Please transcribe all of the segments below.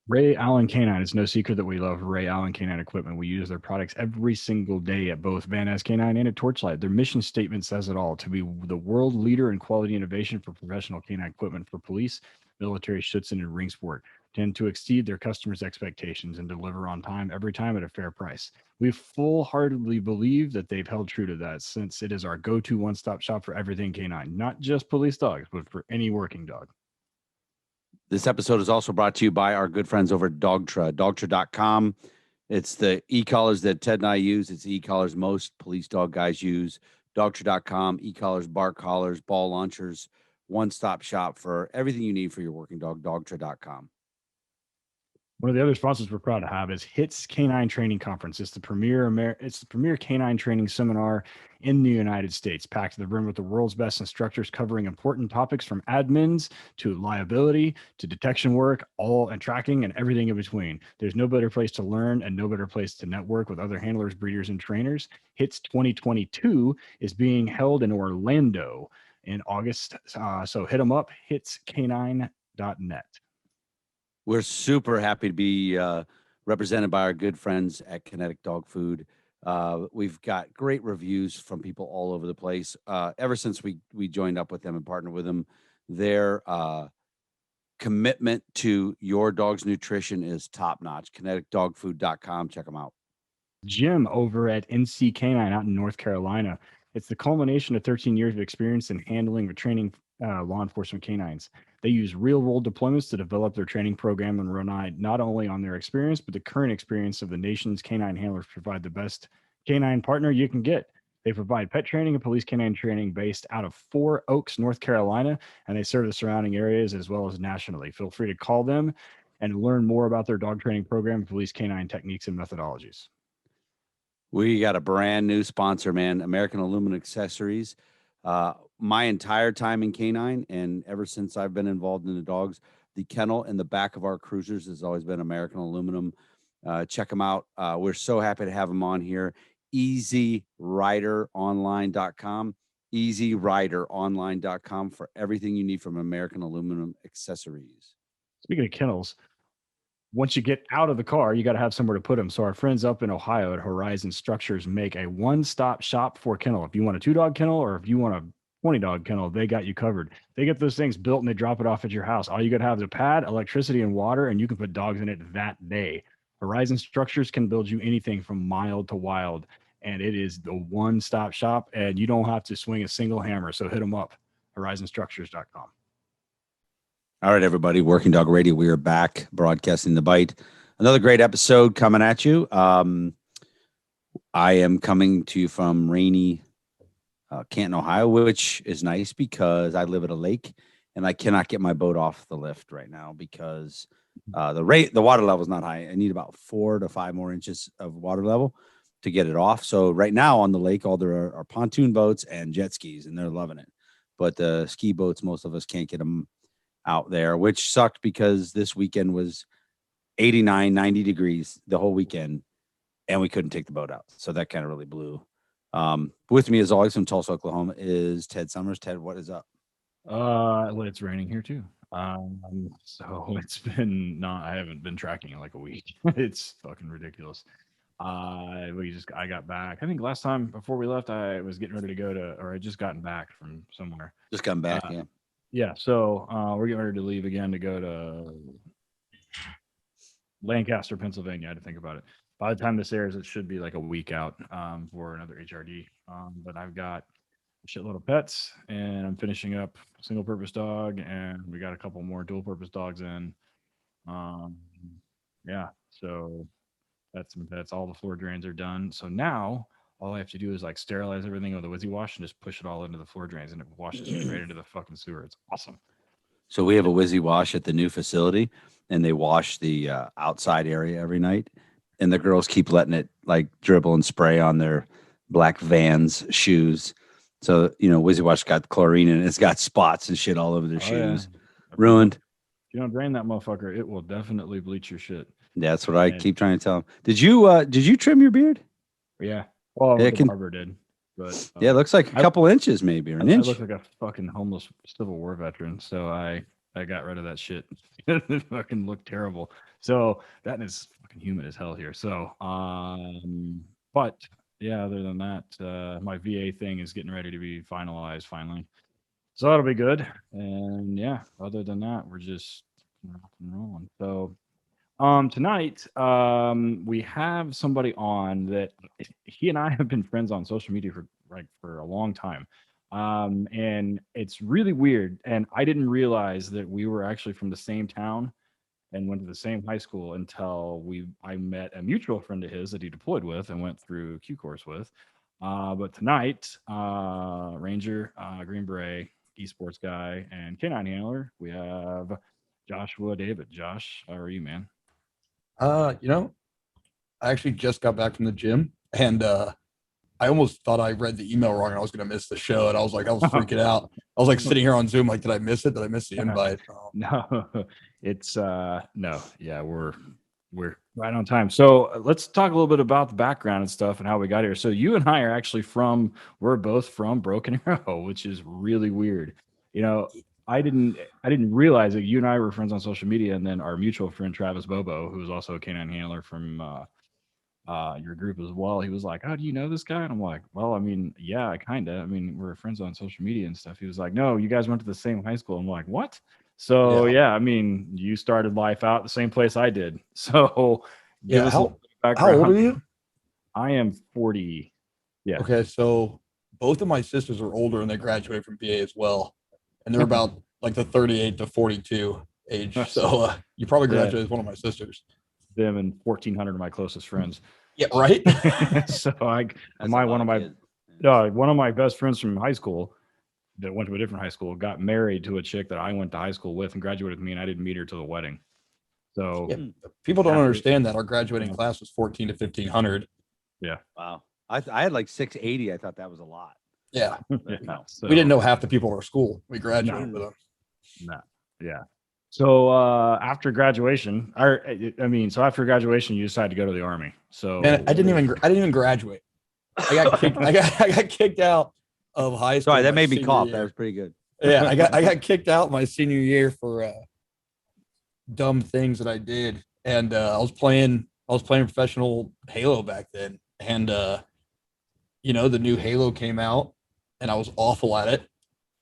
Ray Allen Canine. It's no secret that we love Ray Allen Canine equipment. We use their products every single day at both Van Ness Canine and at Torchlight. Their mission statement says it all: to be the world leader in quality innovation for professional canine equipment for police, military, Schutzen, and ring sport. Tend to exceed their customers' expectations and deliver on time every time at a fair price. We full heartedly believe that they've held true to that since it is our go to one stop shop for everything canine, not just police dogs, but for any working dog. This episode is also brought to you by our good friends over at Dogtra, dogtra.com. It's the e-collars that Ted and I use. It's the e-collars most police dog guys use. Dogtra.com, e-collars, bark collars, ball launchers, one-stop shop for everything you need for your working dog, dogtra.com. One of the other sponsors we're proud to have is HITS Canine Training Conference. It's the premier canine training seminar in the United States, packed to the brim with the world's best instructors covering important topics from admins to liability to detection work, all and tracking and everything in between. There's no better place to learn and no better place to network with other handlers, breeders, and trainers. HITS 2022 is being held in Orlando in August. So hit them up, hitscanine.net. We're super happy to be represented by our good friends at Kinetic Dog Food. We've got great reviews from people all over the place. Ever since we joined up with them and partnered with them, their commitment to your dog's nutrition is top notch. KineticDogFood.com. Check them out. Jim over at NC Canine out in North Carolina. It's the culmination of 13 years of experience in handling or training law enforcement canines. They use real world deployments to develop their training program and rely not only on their experience, but the current experience of the nation's canine handlers provide the best canine partner you can get. They provide pet training and police canine training based out of Four Oaks, North Carolina, and they serve the surrounding areas as well as nationally. Feel free to call them and learn more about their dog training program, police canine techniques, and methodologies. We got a brand new sponsor, man, American Aluminum Accessories. My entire time in canine, and ever since I've been involved in the dogs, the kennel in the back of our cruisers has always been American Aluminum. Check them out. We're so happy to have them on here. EasyRiderOnline.com, EasyRiderOnline.com for everything you need from American Aluminum Accessories. Speaking of kennels, once you get out of the car, you got to have somewhere to put them. So our friends up in Ohio at Horizon Structures make a one-stop shop for kennel. If you want a 2-dog kennel or if you want a 20-dog kennel, they got you covered. They get those things built and they drop it off at your house. All you got to have is a pad, electricity, and water, and you can put dogs in it that day. Horizon Structures can build you anything from mild to wild, and it is the one-stop shop, and you don't have to swing a single hammer. So hit them up, horizonstructures.com. All right, everybody, Working Dog Radio. We are back broadcasting the bite. Another great episode coming at you. I am coming to you from rainy Canton, Ohio, which is nice because I live at a lake and I cannot get my boat off the lift right now because the water level is not high. I need about 4 to 5 more inches of water level to get it off. So right now on the lake, all there are pontoon boats and jet skis, and they're loving it. But the ski boats, most of us can't get them out there, which sucked because this weekend was 89, 90 degrees the whole weekend, and we couldn't take the boat out. So that kind of really blew. With me, as always, from Tulsa, Oklahoma, is Ted Summers. Ted, what is up? Well, it's raining here too. So it's been not. I haven't been tracking in like a week. It's fucking ridiculous. I got back. I think last time before we left, I was getting ready to go to, or I just gotten back from somewhere. Just come back, yeah. Yeah, so we're getting ready to leave again to go to Lancaster, Pennsylvania. I had to think about it. By the time this airs, it should be like a week out for another HRD. But I've got a shitload of pets, and I'm finishing up single purpose dog, and we got a couple more dual purpose dogs in. Um, yeah, so that's all the floor drains are done. So now all I have to do is like sterilize everything with a Wizzy wash and just push it all into the floor drains, and it washes straight into the fucking sewer. It's awesome. So we have a Wizzy wash at the new facility, and they wash the outside area every night. And the girls keep letting it like dribble and spray on their black Vans shoes. So, Wizzy wash got chlorine in it. It's got spots and shit all over their shoes. Yeah. Ruined. If you don't drain that motherfucker, it will definitely bleach your shit. That's what I keep trying to tell them. Did you trim your beard? Yeah. Well, the barber did. But yeah, it looks like a couple inches maybe, or an inch. I look like a fucking homeless Civil War veteran. So I I got rid of that shit. It fucking looked terrible. So that is fucking humid as hell here. So, but yeah, other than that, my VA thing is getting ready to be finalized finally. So that'll be good. And yeah, other than that, we're just rock and rolling. So tonight, we have somebody on that he and I have been friends on social media for a long time. And it's really weird. And I didn't realize that we were actually from the same town and went to the same high school until I met a mutual friend of his that he deployed with and went through Q course with. But tonight, Ranger, Green Beret, eSports guy, and K9 handler, we have Joshua David. Josh, how are you, man? You know, I actually just got back from the gym and I almost thought I read the email wrong and I was gonna miss the show. And I was freaking out. I was like sitting here on Zoom, like, did I miss it? Did I miss the invite? No, it's no, yeah, we're right on time. So let's talk a little bit about the background and stuff and how we got here. So you and I are actually we're both from Broken Arrow, which is really weird. You know, I didn't realize that you and I were friends on social media, and then our mutual friend Travis Bobo, who is also a canine handler from your group as well. He was like, "Oh, do you know this guy?" And I'm like, "Well, I mean, yeah, kind of. I mean, we're friends on social media and stuff." He was like, "No, you guys went to the same high school." I'm like, "What?" So yeah, I mean, you started life out the same place I did. So give us a little how old are you? I am 40. Yeah. Okay, so both of my sisters are older and they graduated from BA as well, and they're about like the 38 to 42 age. So you probably graduated with one of my sisters. Them and 1,400 of my closest friends. Yeah, right. So one of my best friends from high school that went to a different high school got married to a chick that I went to high school with and graduated with me, and I didn't meet her till the wedding. So people don't understand that our graduating class was 1,400 to 1,500. Yeah. Wow. I had like 680. I thought that was a lot. Yeah. So, we didn't know half the people in our school. We graduated with them. No. Yeah. So after graduation, so after graduation, you decided to go to the Army. So man, I didn't even graduate. I got kicked out of high school. Sorry, that made me cough. That was pretty good. Yeah, I got kicked out my senior year for dumb things that I did, and I was playing professional Halo back then, and the new Halo came out, and I was awful at it.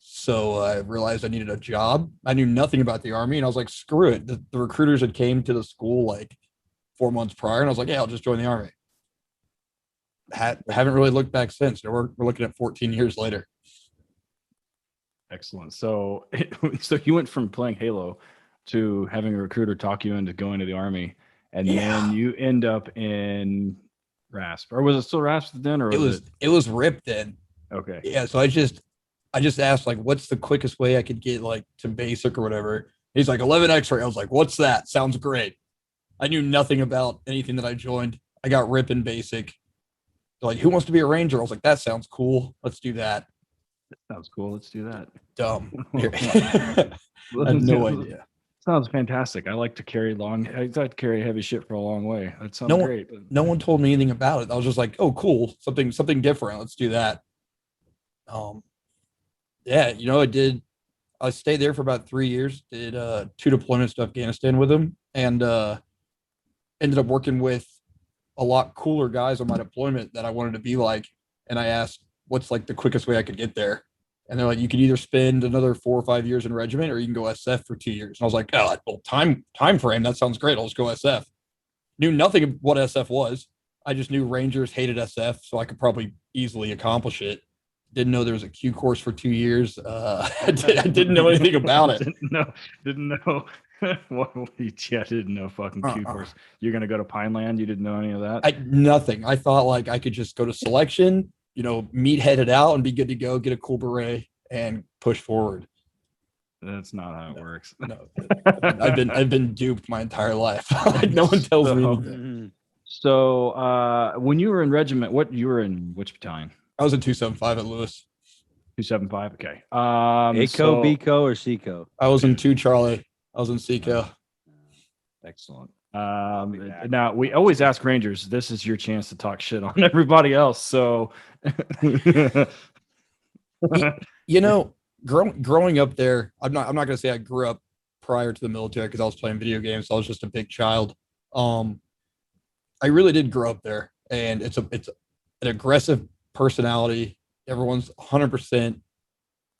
So I realized I needed a job. I knew nothing about the Army, and I was like, screw it. The recruiters had came to the school like 4 months prior, and I was like, yeah, I'll just join the Army. Haven't really looked back since. We're looking at 14 years later. Excellent. So you went from playing Halo to having a recruiter talk you into going to the Army, and then you end up in RASP. Or was it still RASP then? Or it was RIP then. Okay. Yeah. So I just asked, like, what's the quickest way I could get like to basic or whatever. He's like 11 X-ray. I was like, what's that? Sounds great. I knew nothing about anything that I joined. I got RIP in basic. They're like, who wants to be a ranger? I was like, that sounds cool. Let's do that. Sounds cool. Let's do that. Dumb. I have no idea. Sounds fantastic. I like to carry heavy shit for a long way. That sounds great. No one told me anything about it. I was just like, oh, cool. Something different. Let's do that. Yeah, I stayed there for about 3 years, did 2 deployments to Afghanistan with them, and ended up working with a lot cooler guys on my deployment that I wanted to be like. And I asked, what's like the quickest way I could get there? And they're like, you could either spend another 4 or 5 years in regiment, or you can go SF for 2 years. And I was like, oh, well, time frame, that sounds great. I'll just go SF. Knew nothing of what SF was. I just knew Rangers hated SF, so I could probably easily accomplish it. Didn't know there was a Q course for 2 years. I didn't know anything about it. Didn't know. I didn't know fucking Q course. You're gonna go to Pineland? You didn't know any of that? Nothing. I thought like I could just go to selection, meet headed out and be good to go, get a cool beret and push forward. That's not how it works. No, I've been duped my entire life. Like, no one tells me anything. So when you were in regiment, you were in which battalion? I was in 275 at Lewis. 275. Okay. ACO, BCO, or CCO? I was in 2 Charlie. I was in CCO. Excellent. Now we always ask Rangers, this is your chance to talk shit on everybody else. So, growing up there, I'm not going to say I grew up prior to the military because I was playing video games. So I was just a big child. I really did grow up there, and it's an aggressive personality. Everyone's 100%.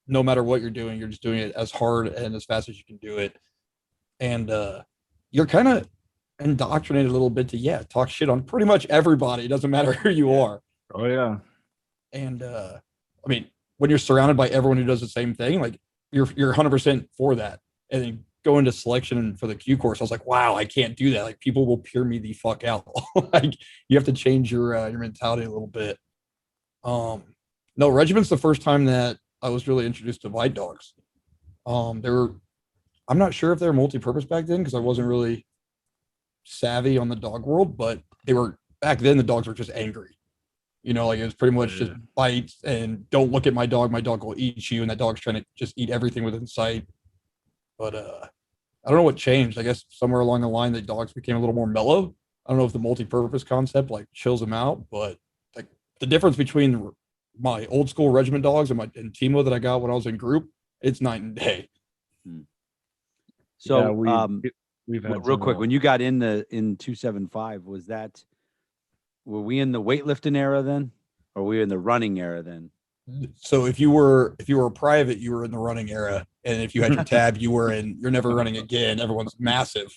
No matter what you're doing, you're just doing it as hard and as fast as you can do it. And you're kind of indoctrinated a little bit to talk shit on pretty much everybody. It doesn't matter who you are. Oh yeah. And I mean, when you're surrounded by everyone who does the same thing, like you're 100% for that. And then go into selection for the Q course, I was like, wow, I can't do that. Like people will peer me the fuck out. Like you have to change your mentality a little bit. No, Regiment's the first time that I was really introduced to white dogs. I'm not sure if they were multi-purpose back then because I wasn't really savvy on the dog world, but they were back then. The dogs were just angry. You know, like it was pretty much just bites and don't look at my dog. My dog will eat you, and that dog's trying to just eat everything within sight. But I don't know what changed. I guess somewhere along the line, the dogs became a little more mellow. I don't know if the multi-purpose concept like chills them out, but like the difference between my old school Regiment dogs and Teemo that I got when I was in group, it's night and day. So we've had real quick, when you got in 275, were we in the weightlifting era then, or were we in the running era then? So if you were a private, you were in the running era, and if you had your tab, you're never running again. Everyone's massive.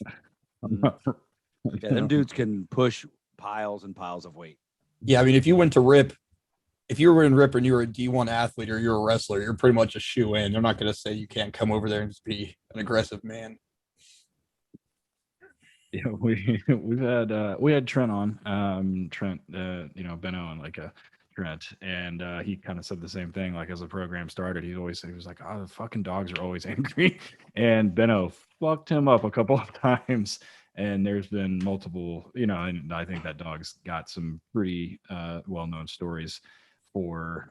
Yeah, them dudes can push piles and piles of weight. Yeah, I mean, if you were in RIP and you were a D1 athlete or you're a wrestler, you're pretty much a shoe in. They're not going to say you can't come over there and just be an aggressive man. Yeah, we had Trent on, Benno and like a Trent, and he kind of said the same thing. Like as the program started, he was like, "Oh, the fucking dogs are always angry," and Benno fucked him up a couple of times. And there's been multiple, and I think that dog's got some pretty well-known stories for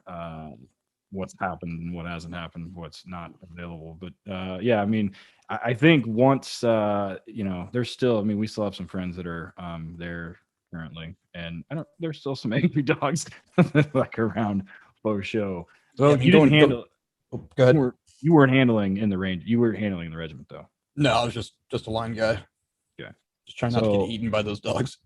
what's happened and what hasn't happened, what's not available. But I mean, I think once there's still, I mean, we still have some friends that are there currently, and there's still some angry dogs like around for show. So you didn't handle. Go ahead. You weren't handling in the range. You were handling the regiment though. No, I was just a line guy. Yeah, just trying not to get eaten by those dogs.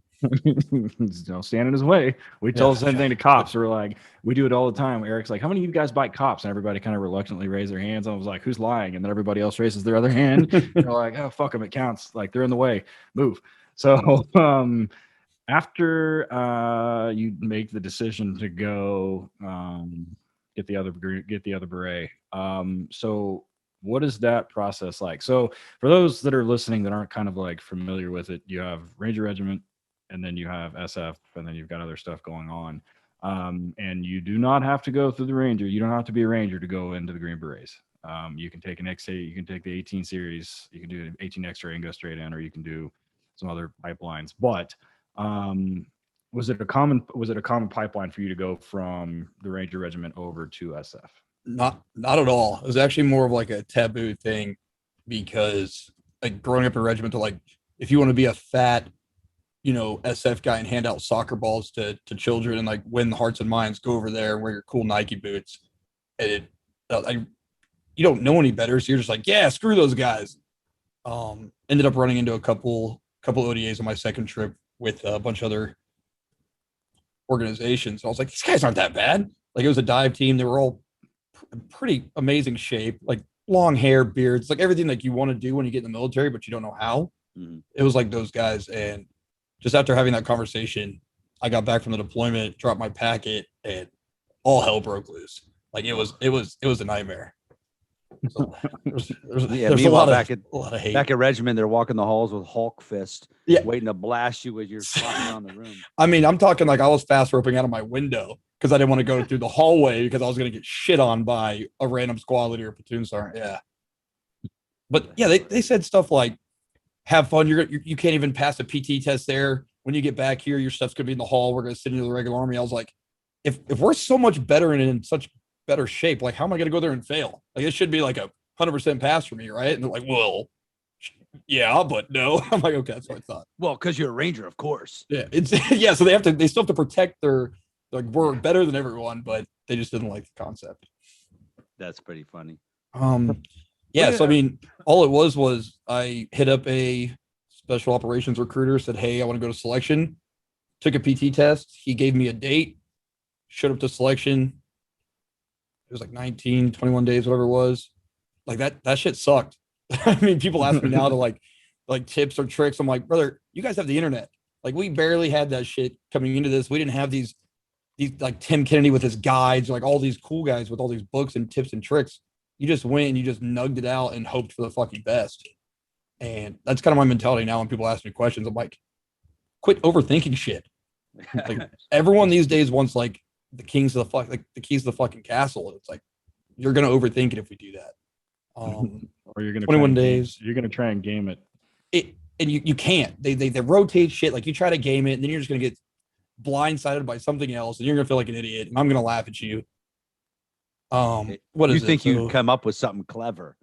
Don't stand in his way. We tell the same thing to cops. We're like, we do it all the time. Eric's like, how many of you guys bite cops? And everybody kind of reluctantly raised their hands. I was like, who's lying? And then everybody else raises their other hand. They're like, oh, fuck them. It counts. Like they're in the way. Move. So after you make the decision to go get the other beret. So what is that process like? So for those that are listening that aren't kind of like familiar with it, you have Ranger Regiment, and then you have SF, and then you've got other stuff going on. And you do not have to go through the Ranger. You don't have to be a Ranger to go into the Green Berets. You can take an X8, you can take the 18 series, you can do an 18 X-ray and go straight in, or you can do some other pipelines. But was it a common pipeline for you to go from the Ranger Regiment over to SF? Not at all. It was actually more of like a taboo thing because like growing up in Regiment, like if you want to be a fat, SF guy and hand out soccer balls to children and like win the hearts and minds, go over there and wear your cool Nike boots. And you don't know any better, so you're just like, yeah, screw those guys. Ended up running into a couple ODAs on my second trip with a bunch of other organizations. I was like, these guys aren't that bad. Like it was a dive team. They were all pretty amazing shape, like long hair, beards, like everything like you want to do when you get in the military, but you don't know how. It was like those guys. And just after having that conversation, I got back from the deployment, dropped my packet, and all hell broke loose. Like it was a nightmare. So there's a lot of hate. Back at Regiment, they're walking the halls with Hulk fist, waiting to blast you as you're walking around the room. I mean, I'm talking like I was fast roping out of my window because I didn't want to go through the hallway because I was going to get shit on by a random squad leader or platoon sergeant. Yeah. But yeah, they said stuff like, have fun. You can't even pass a PT test there. When you get back here, your stuff's going to be in the hall. We're going to send you to the regular army. I was like, if we're so much better and in such better shape, like how am I going to go there and fail? Like it should be like a 100% pass for me, right? And they're like, well, yeah, but no. I'm like, okay, that's what I thought. Well, because you're a Ranger, of course. Yeah, it's so they still have to protect their, like, we're better than everyone, but they just didn't like the concept. That's pretty funny. Yeah. So, I mean, all it was I hit up a special operations recruiter, said, hey, I want to go to selection, took a PT test. He gave me a date, showed up to selection. It was like 19, 21 days, whatever it was. Like that shit sucked. I mean, people ask me now to like tips or tricks. I'm like, brother, you guys have the internet. Like we barely had that shit coming into this. We didn't have these like Tim Kennedy with his guides, like all these cool guys with all these books and tips and tricks. You just went and you just nugged it out and hoped for the fucking best. And that's kind of my mentality now when people ask me questions. I'm like, quit overthinking shit. Like everyone these days wants like the keys to the keys to the fucking castle. It's like you're gonna overthink it if we do that. Or you're gonna 21 days. You're gonna try and game it. And you can't. They rotate shit. Like you try to game it, and then you're just gonna get blindsided by something else, and you're gonna feel like an idiot. And I'm gonna laugh at you. What is you think it? you come up with something clever?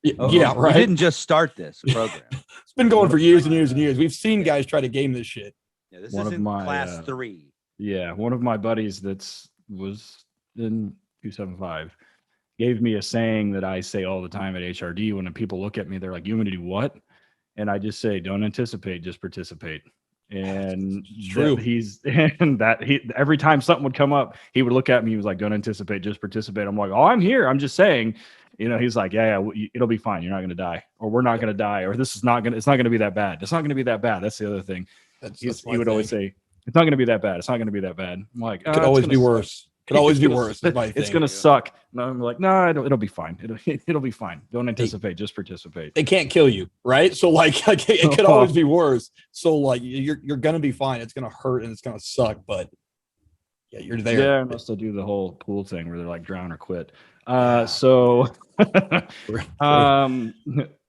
Yeah, right. We didn't just start this program. It's been going for years and years and years. We've seen guys try to game this shit. Yeah, this isn't class 3. Yeah, one of my buddies was in 275 gave me a saying that I say all the time at HRD. When people look at me, they're like, "You want me to do what?" And I just say, "Don't anticipate, just participate." And true. Every time something would come up, he would look at me. He was like, "Don't anticipate, just participate." I'm like, "Oh, I'm here. I'm just saying." He's like, yeah, it'll be fine. You're not going to die, or we're not going to die, or it's not going to be that bad. It's not going to be that bad. That's the other thing. He would always say, it's not going to be that bad. It's not going to be that bad. I'm like, could always be worse. Could always be worse. It's going to suck. And I'm like, no, it'll be fine. It'll be fine. Don't anticipate, just participate. It can't kill you, right? So like it could always be worse. So like you're going to be fine. It's going to hurt and it's going to suck, but yeah, you're there. Yeah, unless they do the whole pool thing where they're like drown or quit. So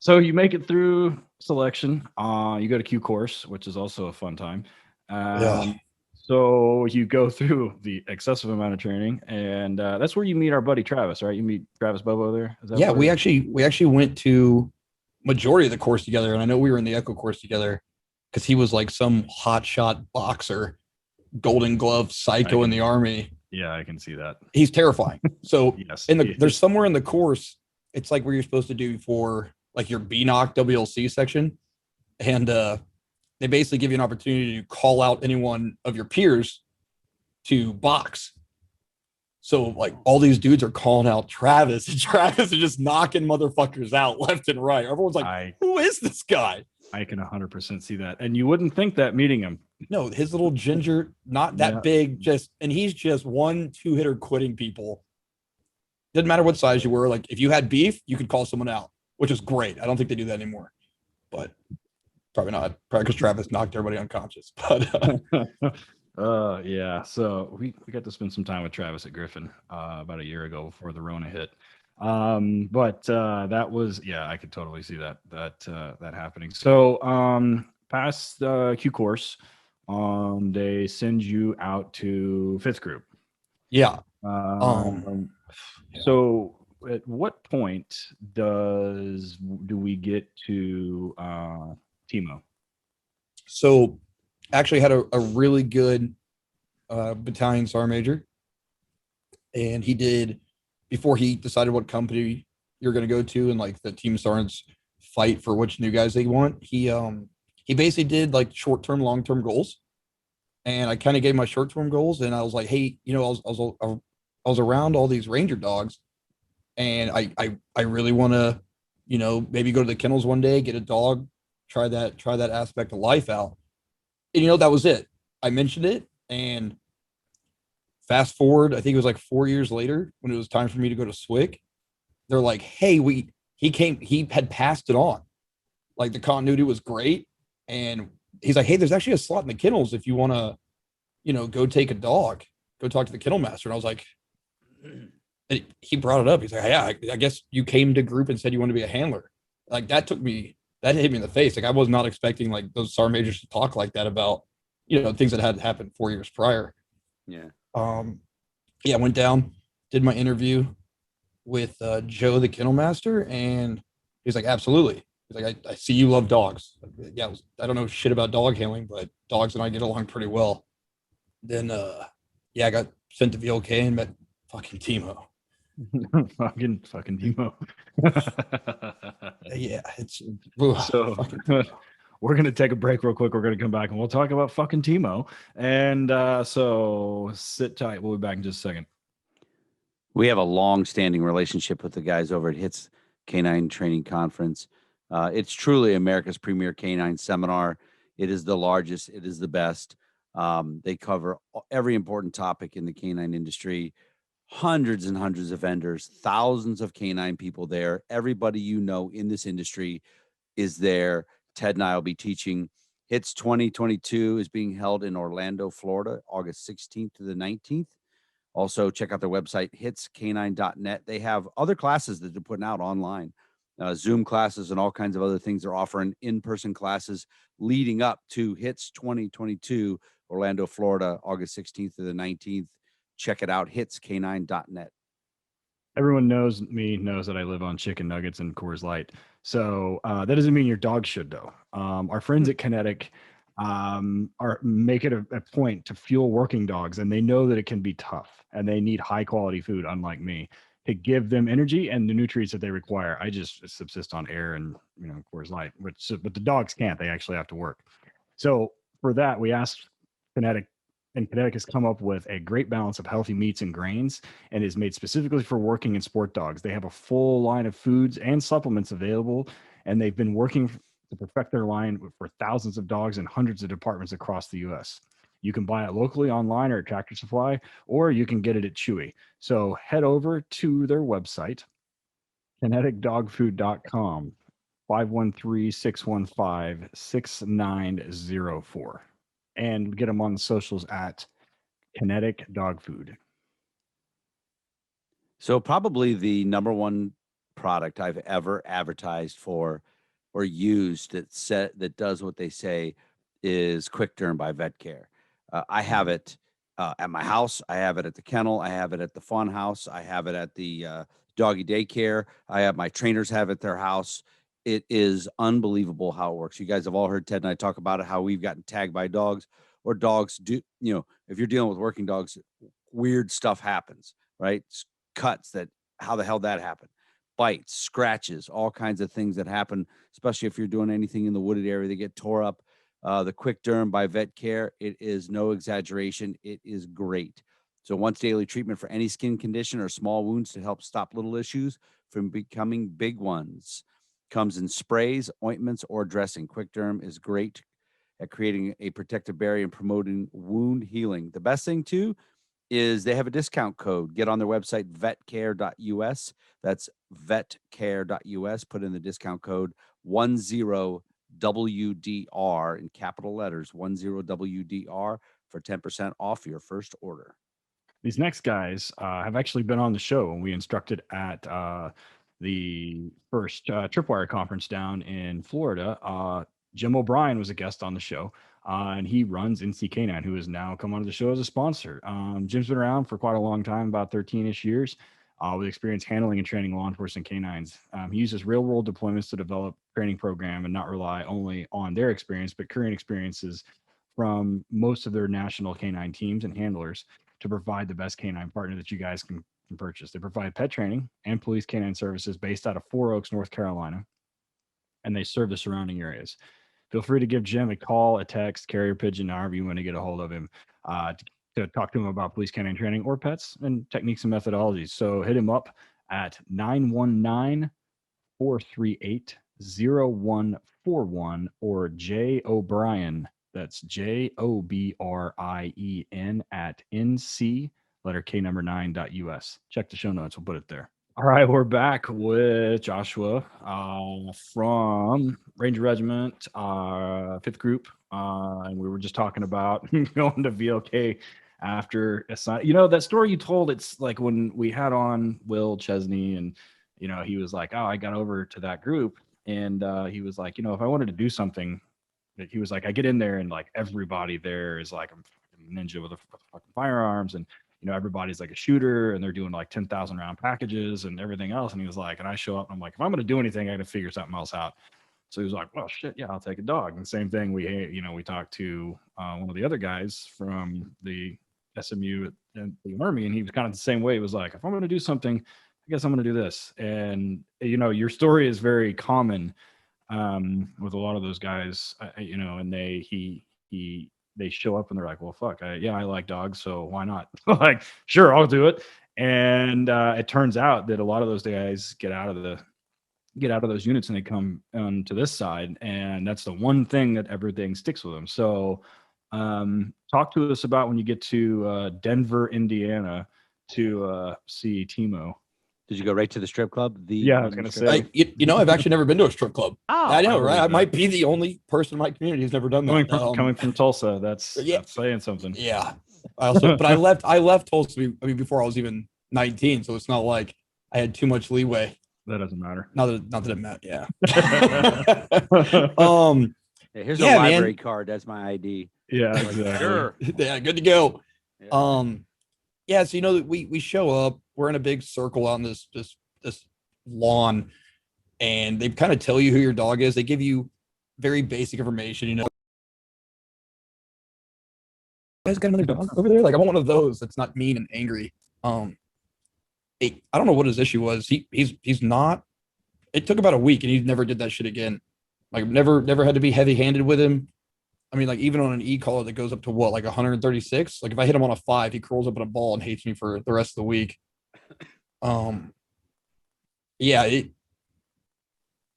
you make it through selection. You go to Q course, which is also a fun time. So you go through the excessive amount of training, and that's where you meet our buddy Travis, right? You meet Travis Bobo there. Yeah, we actually went to majority of the course together, and I know we were in the Echo course together because he was like some hotshot boxer, Golden Glove psycho in the Army. Yeah, I can see that. He's terrifying. So yes, there's somewhere in the course, it's like where you're supposed to do for like your BNOC WLC section. And they basically give you an opportunity to call out anyone of your peers to box. So like all these dudes are calling out Travis, and Travis is just knocking motherfuckers out left and right. Everyone's like, who is this guy? I can 100% see that. And you wouldn't think that meeting him. No, his little ginger, not that big, and he's just 1-2 hitter quitting people. Didn't matter what size you were. Like if you had beef, you could call someone out, which is great. I don't think they do that anymore, but probably not. Probably because Travis knocked everybody unconscious. But yeah. So we got to spend some time with Travis at Griffin about a year ago before the Rona hit. But that was, I could totally see that happening. So past Q course, they send you out to 5th group. Yeah. So at what point do we get to Teemo? So actually had a really good battalion sergeant major, and he did, before he decided what company you're going to go to and like the team sergeants fight for which new guys they want, he basically did like short-term, long-term goals. And I kind of gave my short-term goals, and I was like, hey, I was around all these Ranger dogs, and I really want to, maybe go to the kennels one day, get a dog, try that aspect of life out. And that was it. I mentioned it, and fast forward, I think it was like 4 years later when it was time for me to go to SWIC, they're like, hey, he had passed it on. Like the continuity was great. And he's like, hey, there's actually a slot in the kennels if you want to, go take a dog, go talk to the kennel master. And I was like, and he brought it up. He's like, yeah, I guess you came to group and said you want to be a handler. Like that hit me in the face. Like I was not expecting like those sergeant majors to talk like that about, things that had happened 4 years prior. Yeah. I went down, did my interview with Joe, the kennel master. And he's like, absolutely. He's like, I see you love dogs. Yeah. I don't know shit about dog handling, but dogs and I get along pretty well. Then, I got sent to VLK and met fucking Timo. fucking Timo. Yeah, it's ugh, So fucking we're gonna take a break real quick. We're gonna come back and we'll talk about fucking Timo. And so sit tight. We'll be back in just a second. We have a long-standing relationship with the guys over at HITS Canine Training Conference. It's truly America's premier canine seminar. It is the largest. It is the best. They cover every important topic in the canine industry. Hundreds and hundreds of vendors, thousands of canine people there. Everybody you know in this industry is there. Ted and I will be teaching. HITS 2022 is being held in Orlando, Florida, August 16th to the 19th. Also, check out their website, hitscanine.net. They have other classes that they're putting out online, Zoom classes and all kinds of other things. They're offering in-person classes leading up to HITS 2022, Orlando, Florida, August 16th to the 19th. Check it out, hitscanine.net. Everyone knows that I live on chicken nuggets and Coors Light. So that doesn't mean your dog should, though. Our friends at Kinetic are make it a point to fuel working dogs, and they know that it can be tough, and they need high quality food, unlike me, to give them energy and the nutrients that they require. I just subsist on air and Coors Light, but the dogs can't. They actually have to work. So for that, we asked Kinetic, and Kinetic has come up with a great balance of healthy meats and grains and is made specifically for working and sport dogs. They have a full line of foods and supplements available, and they've been working to perfect their line for thousands of dogs in hundreds of departments across the U.S. You can buy it locally online or at Tractor Supply, or you can get it at Chewy. So head over to their website, kineticdogfood.com, 513-615-6904, and get them on the socials at Kinetic Dog Food. So probably the number one product I've ever advertised for or used that does what they say is Quick Derm by Vet Care. I have it at my house. I have it at the kennel. I have it at the fun house. I have it at the doggy daycare. I have my trainers have it at their house. It is unbelievable how it works. You guys have all heard Ted and I talk about it, how we've gotten tagged by dogs, or dogs do, if you're dealing with working dogs, weird stuff happens, right? Cuts that, how the hell that happened? Bites, scratches, all kinds of things that happen, especially if you're doing anything in the wooded area, they get tore up. The Quick Derm by Vet Care, it is no exaggeration. It is great. So once daily treatment for any skin condition or small wounds to help stop little issues from becoming big ones. Comes in sprays, ointments, or dressing. Quick Derm is great at creating a protective barrier and promoting wound healing. The best thing too is they have a discount code. Get on their website, vetcare.us. That's vetcare.us. Put in the discount code 10WDR in capital letters, 10WDR for 10% off your first order. These next guys have actually been on the show, and we instructed at the first Tripwire conference down in Florida. Jim O'Brien was a guest on the show, and he runs NCK9, who has now come onto the show as a sponsor. Jim's been around for quite a long time, about 13-ish years, with experience handling and training law enforcement canines. He uses real-world deployments to develop training program and not rely only on their experience, but current experiences from most of their national canine teams and handlers to provide the best canine partner that you guys can purchase. They provide pet training and police canine services based out of Four Oaks, North Carolina, and they serve the surrounding areas. Feel free to give Jim a call, a text, carrier pigeon, however you want to get a hold of him, to talk to him about police canine training or pets and techniques and methodologies. So hit him up at 919-438-0141 or J O'Brien. That's JOBRIEN at NC, letter K number 9.us. Check the show notes. We'll put it there. All right, we're back with Joshua from Ranger Regiment, 5th Group, and we were just talking about going to VLK after assign. That story you told. It's like when we had on Will Chesney, and he was like, "Oh, I got over to that group," and he was like, if I wanted to do something, he was like, I get in there and like everybody there is like a ninja with a fucking firearms, and everybody's like a shooter, and they're doing like 10,000 round packages and everything else. And he was like, and I show up, and I'm like, if I'm gonna do anything, I got to figure something else out. So he was like, well, shit, yeah, I'll take a dog. And same thing, we talked to one of the other guys from the SMU and the Army, and he was kind of the same way. He was like, if I'm going to do something, I guess I'm going to do this. And your story is very common with a lot of those guys. And they show up and they're like, well, fuck, I like dogs, so why not? Like, sure, I'll do it. And it turns out that a lot of those guys get out of those units and they come to this side, and that's the one thing that everything sticks with them. So talk to us about when you get to Denver, Indiana to see Teemo. Did you go right to the strip club? Yeah, I was gonna say. I've actually never been to a strip club. Oh, I know, right? I that. might be the only person in my community who's never done that. Coming from Tulsa, that's saying something. Yeah. But I left Tulsa, before I was even 19, so it's not like I had too much leeway. That doesn't matter. Not that it matters. Yeah. Hey, here's a library card. That's my ID. Yeah, exactly. Sure. Yeah, good to go. Yeah. So we show up, we're in a big circle on this lawn, and they kind of tell you who your dog is. They give you very basic information, You guys got another dog over there? Like, I want one of those that's not mean and angry. I don't know what his issue was. He's not. It took about a week, and he never did that shit again. Like, never had to be heavy-handed with him. I mean, like, even on an e-collar that goes up to what, like 136? Like, if I hit him on a 5, he curls up in a ball and hates me for the rest of the week.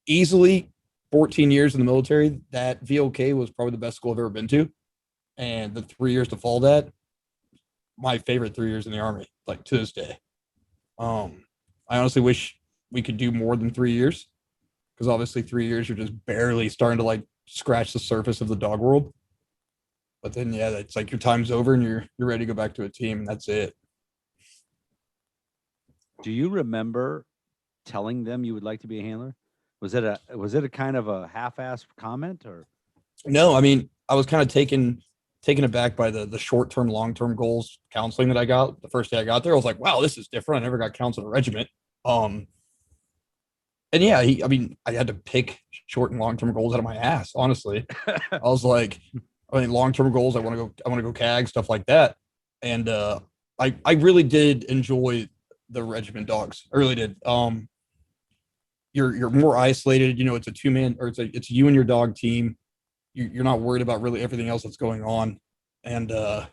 Easily 14 years in the military, that VOK was probably the best school I've ever been to. And the 3 years to follow that, my favorite 3 years in the Army, like, to this day. I honestly wish we could do more than 3 years, because obviously 3 years you're just barely starting to like scratch the surface of the dog world. But then it's like your time's over and you're ready to go back to a team, and that's it. Do you remember telling them you would like to be a handler? Was it a kind of a half-assed comment, or? No, I mean, I was kind of taken aback by the short-term, long-term goals counseling that I got the first day I got there. I was like, wow, this is different. I never got counseled at Regiment. And yeah, I had to pick short and long-term goals out of my ass, honestly. I was like, long-term goals, I want to go CAG, stuff like that. And I really did enjoy the Regiment dogs. I really did. You're more isolated, it's a two-man, or it's you and your dog team. You're not worried about really everything else that's going on. And I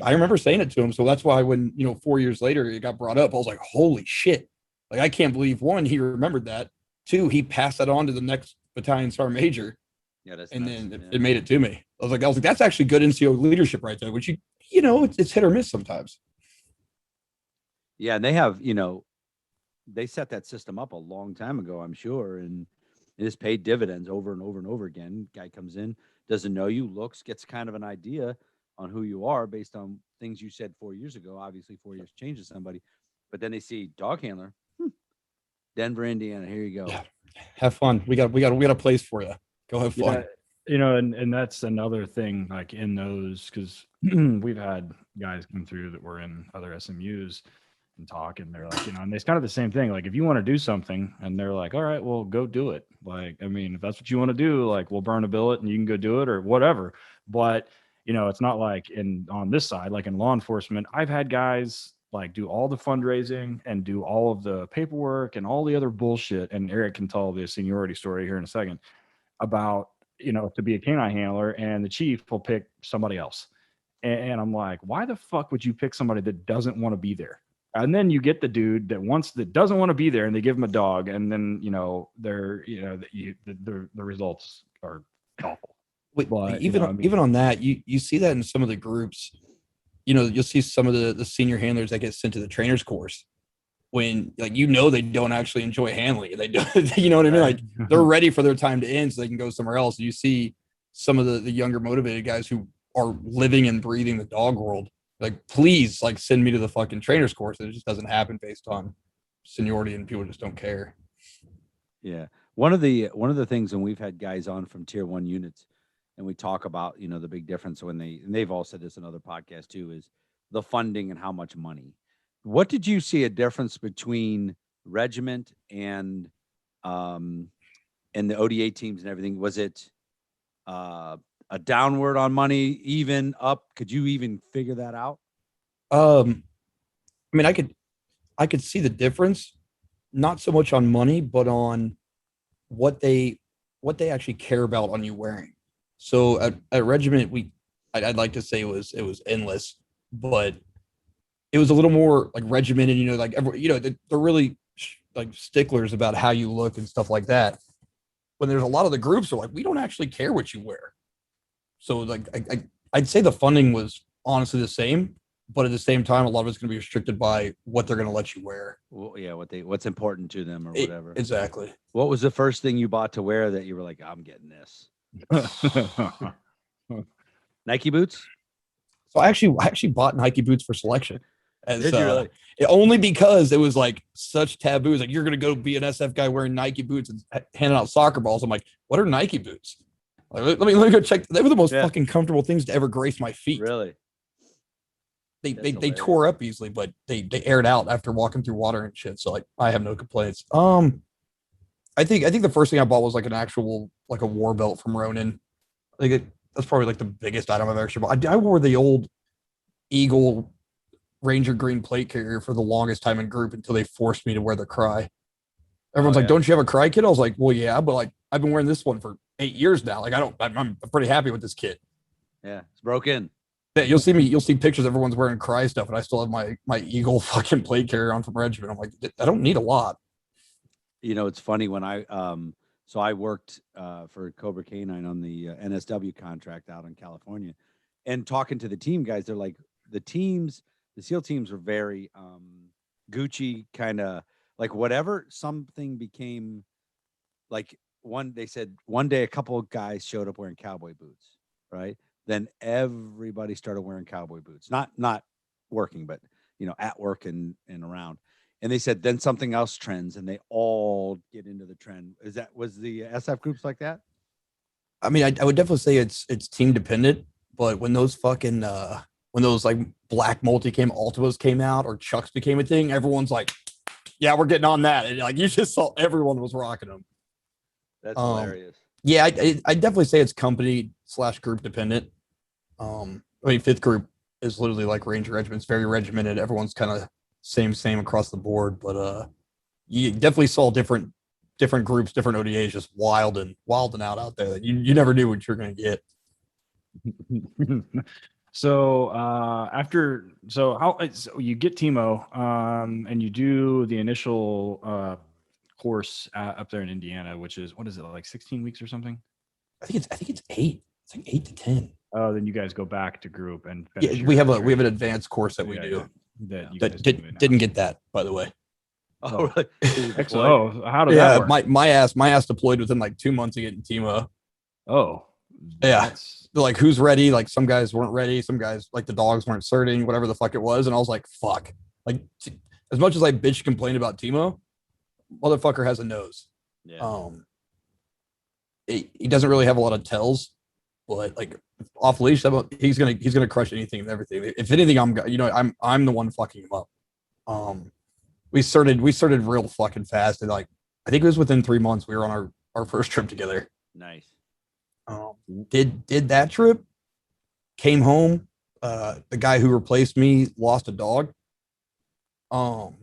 remember saying it to him. So that's why when, 4 years later it got brought up, I was like, holy shit. Like, I can't believe, one, he remembered that. Two, he passed that on to the next battalion sergeant major. Yeah, that's and nice. then it made it to me. I was like, that's actually good NCO leadership right there, which it's hit or miss sometimes. Yeah, and they have, they set that system up a long time ago, I'm sure, and it has paid dividends over and over and over again. Guy comes in, doesn't know you, looks, gets kind of an idea on who you are based on things you said 4 years ago. Obviously, 4 years changes somebody, but then they see dog handler, Denver, Indiana. Here you go. Yeah. Have fun. We got a place for you. Go have fun. Yeah, and that's another thing, like, in those, because we've had guys come through that were in other SMUs and talk, and they're like, and it's kind of the same thing. Like, if you want to do something, and they're like, all right, well, go do it. Like, I mean, if that's what you want to do, like, we'll burn a billet and you can go do it or whatever. But it's not like on this side, like in law enforcement, I've had guys like do all the fundraising and do all of the paperwork and all the other bullshit. And Eric can tell the seniority story here in a second about, to be a canine handler, and the chief will pick somebody else. And I'm like, why the fuck would you pick somebody that doesn't want to be there? And then you get the dude that doesn't want to be there, and they give him a dog, and then the results are awful. But even on that, you see that in some of the groups. You'll see some of the senior handlers that get sent to the trainers course when, like, they don't actually enjoy handling. They do, you know what I mean? Like, they're ready for their time to end so they can go somewhere else. And you see some of the younger motivated guys who are living and breathing the dog world. Like, please, like, send me to the fucking trainers course. And it just doesn't happen based on seniority, and people just don't care. Yeah. One of the things when we've had guys on from tier 1 units, and we talk about, the big difference when they've all said this in other podcasts too, is the funding and how much money. What did you see a difference between Regiment and the ODA teams and everything? Was it a downward on money, even up? Could you even figure that out? I mean, I could see the difference, not so much on money, but on what they actually care about on you wearing. So at Regiment, I'd like to say it was endless, but it was a little more like regimented. Like they're really like sticklers about how you look and stuff like that. When there's a lot of the groups are like, we don't actually care what you wear. So like I'd say the funding was honestly the same, but at the same time, a lot of it's going to be restricted by what they're going to let you wear. Well, yeah, what's important to them or whatever. Exactly. What was the first thing you bought to wear that you were like, I'm getting this? Nike boots? So I actually bought Nike boots for selection. As, Did you really? Only because it was like such taboo. It's like, you're going to go be an SF guy wearing Nike boots and handing out soccer balls. I'm like, what are Nike boots? Like, let me go check. They were the most fucking comfortable things to ever grace my feet. Really? They tore up easily, but they aired out after walking through water and shit. So like, I have no complaints. I think the first thing I bought was like an actual like a war belt from Ronin. That's probably like the biggest item I've actually bought. I wore the old Eagle Ranger green plate carrier for the longest time in group until they forced me to wear the Cry. Everyone's like, "Don't you have a Cry kit?" I was like, "Well, yeah, but like I've been wearing this one for 8 years now. Like I'm pretty happy with this kit." Yeah, it's broken. Yeah, you'll see pictures. Everyone's wearing Cry stuff, and I still have my Eagle fucking plate carrier on from Regiment. I'm like, I don't need a lot. It's funny when I worked for Cobra Canine on the NSW contract out in California, and talking to the team guys, they're like, the SEAL teams are very Gucci kind of, like whatever something became like they said one day a couple of guys showed up wearing cowboy boots, right? Then everybody started wearing cowboy boots, not working, but at work and around. And they said then something else trends, and they all get into the trend. Was the SF groups like that? I mean, I would definitely say it's team dependent, but when those fucking when those like black multi-cam Ultimas came out or Chucks became a thing, everyone's like, yeah, we're getting on that. And like, you just saw everyone was rocking them. That's hilarious. Yeah, I definitely say it's company / group dependent. I mean, fifth group is literally like Ranger Regiment. It's very regimented. Everyone's kind of same across the board, but you definitely saw different groups, different ODAs, just wilding out there. You never knew what you're going to get. So so you get Teemo, and you do the initial course up there in Indiana, which is, what is it, like 16 weeks or something? I think it's 8. It's like 8 to 10. Oh, then you guys go back to group and finish. Yeah, we have an advanced course that we do. That didn't get that, by the way. Oh, really? Excellent. Oh, how did that work? my ass deployed within like 2 months of getting Teemo. Oh, yeah. They're like, who's ready? Like, some guys weren't ready. Some guys, like, the dogs weren't certain, whatever the fuck it was. And I was like, fuck. Like, as much as I bitch complain about Teemo, motherfucker has a nose. Yeah. He doesn't really have a lot of tells, but like off leash, he's gonna crush anything and everything. If anything, I'm the one fucking him up. We started real fucking fast, and like I think it was within 3 months we were on our first trip together. Nice. Did that trip, came home. The guy who replaced me lost a dog. So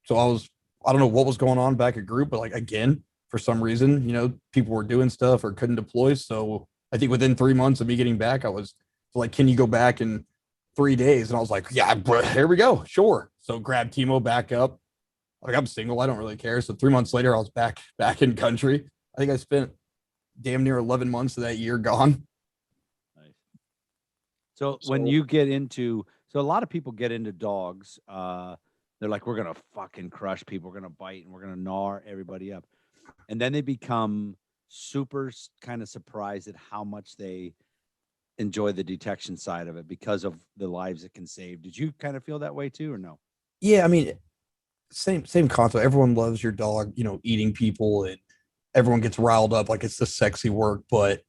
I don't know what was going on back at group, but like, again, for some reason, people were doing stuff or couldn't deploy. So I think within 3 months of me getting back, I was like, can you go back in 3 days? And I was like, yeah, here we go. Sure. So grab Timo back up. Like, I'm single. I don't really care. So 3 months later, I was back in country. I think I spent damn near 11 months of that year gone. Nice. So when you get into, so a lot of people get into dogs, they're like, we're going to fucking crush people. We're going to bite and we're going to gnaw everybody up. And then they become super kind of surprised at how much they enjoy the detection side of it because of the lives it can save. Did you kind of feel that way too, or no? Yeah. I mean, same concept. Everyone loves your dog, eating people, and everyone gets riled up like it's the sexy work. But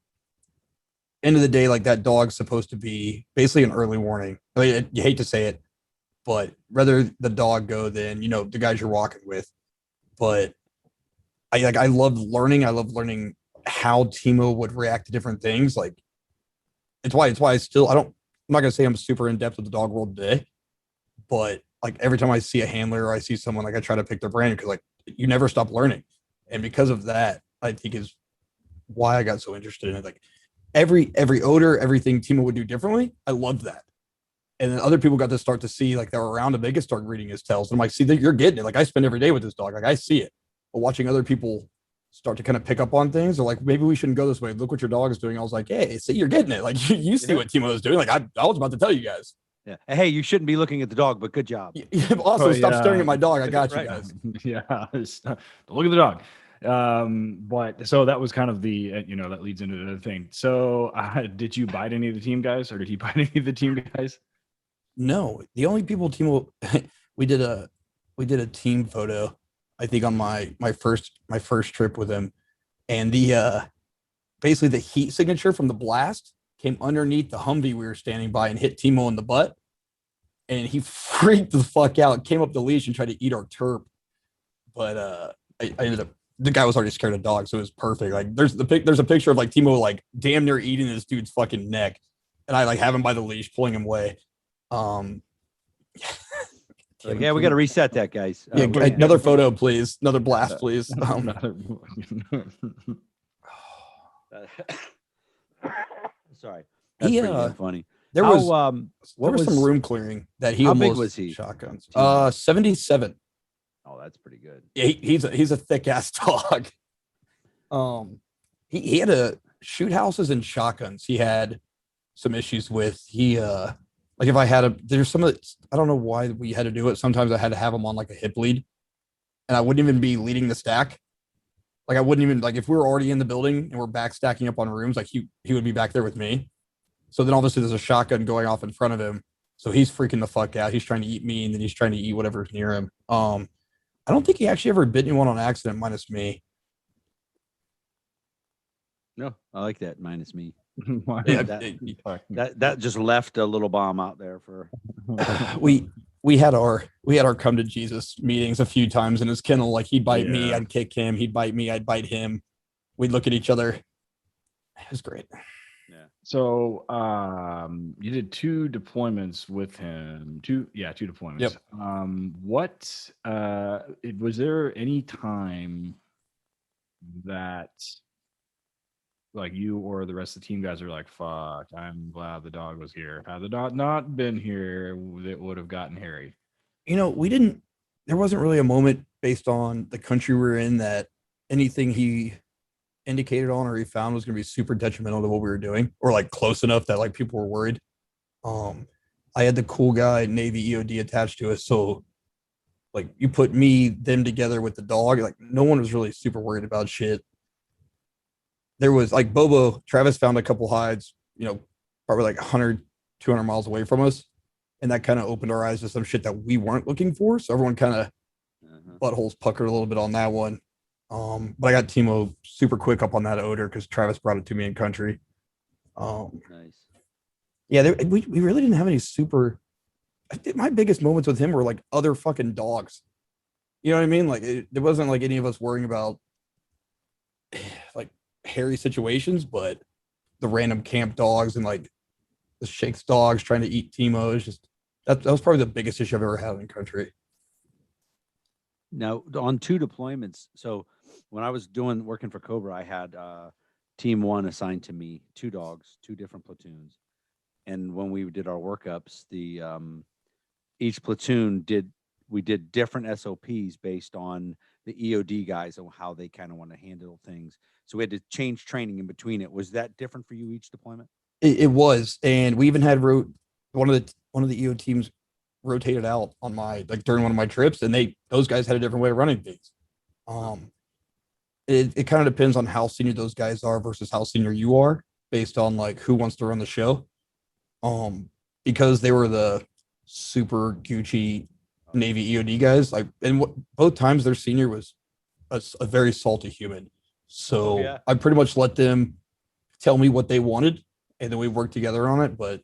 end of the day, like, that dog's supposed to be basically an early warning. I mean, you hate to say it, but rather the dog go than, the guys you're walking with. But I love learning. I love learning how Teemo would react to different things. Like, it's why I'm not going to say I'm super in depth with the dog world today, but like every time I see a handler or I see someone, like I try to pick their brain because like you never stop learning. And because of that, I think is why I got so interested in it. Like every odor, everything Timo would do differently. I loved that. And then other people got to start to see like they were around him, they could start reading his tells. And I'm like, see that you're getting it. Like I spend every day with this dog. Like I see it. But watching other people start to kind of pick up on things, or like maybe we shouldn't go this way. Look what your dog is doing. I was like, hey, see, you're getting it. Like you see what Timo is doing. Like I was about to tell you guys. Yeah. Hey, you shouldn't be looking at the dog, but good job. Also, stop staring at my dog. I got you Right. guys. Yeah. Look at the dog. But so that was kind of the, that leads into the thing. So did you bite any of the team guys, or did he bite any of the team guys? No, the only people Timo we did a team photo, I think on my first trip with him, and the basically the heat signature from the blast came underneath the Humvee we were standing by and hit Timo in the butt, and he freaked the fuck out, came up the leash and tried to eat our terp, but I ended up, the guy was already scared of dogs, so it was perfect. Like there's a picture of like Timo like damn near eating this dude's fucking neck, and I like have him by the leash pulling him away. Like, yeah, we got to reset that, guys. Yeah, another photo, please. Another blast, please. Sorry, that's He, pretty damn funny. There How, was what there was was some room clearing that he how almost big was he? shotguns. Timo? 77. Oh, that's pretty good. Yeah, he's a thick ass dog. He had to shoot houses and shotguns. He had some issues with. He like if I had there's some of the, I don't know why we had to do it. Sometimes I had to have him on like a hip lead, and I wouldn't even be leading the stack. Like I wouldn't even, like if we were already in the building and we're back stacking up on rooms, like he would be back there with me. So then obviously there's a shotgun going off in front of him. So he's freaking the fuck out. He's trying to eat me, and then he's trying to eat whatever's near him. I don't think he actually ever bit anyone on accident, minus me. No, I like that. Minus me. Yeah, That just left a little bomb out there for. we had our come to Jesus meetings a few times in his kennel. Like he'd bite me, I'd kick him. He'd bite me, I'd bite him. We'd look at each other. It was great. Yeah. So you did 2 deployments with him. 2 deployments. Yep. What was there any time that like you or the rest of the team guys are like, fuck, I'm glad the dog was here. Had the dog not been here, it would have gotten hairy. There wasn't really a moment based on the country we were in that anything he indicated on or he found was going to be super detrimental to what we were doing, or like close enough that like people were worried. I had the cool guy Navy EOD attached to us, so like you put them together with the dog, like no one was really super worried about shit. There was like Travis found a couple hides, probably like 100, 200 miles away from us. And that kind of opened our eyes to some shit that we weren't looking for. So everyone kind of buttholes puckered a little bit on that one. But I got Teemo super quick up on that odor because Travis brought it to me in country. Nice. Yeah, we really didn't have any super. I think my biggest moments with him were like other fucking dogs. You know what I mean? Like it wasn't like any of us worrying about like hairy situations, but the random camp dogs and like the Shakes dogs trying to eat Teemo is just that was probably the biggest issue I've ever had in country. Now on 2 deployments. So when I was working for Cobra, I had team 1 assigned to me, 2 dogs, 2 different platoons. And when we did our workups, the each platoon did different SOPs based on the EOD guys and how they kind of want to handle things. So we had to change training in between it. Was that different for you each deployment? It was, and we even had one of the EO teams rotated out on during one of my trips, and those guys had a different way of running things. It kind of depends on how senior those guys are versus how senior you are, based on like who wants to run the show. Because they were the super Gucci Navy EOD guys, like, and both times their senior was a very salty human. So I pretty much let them tell me what they wanted, and then we worked together on it. But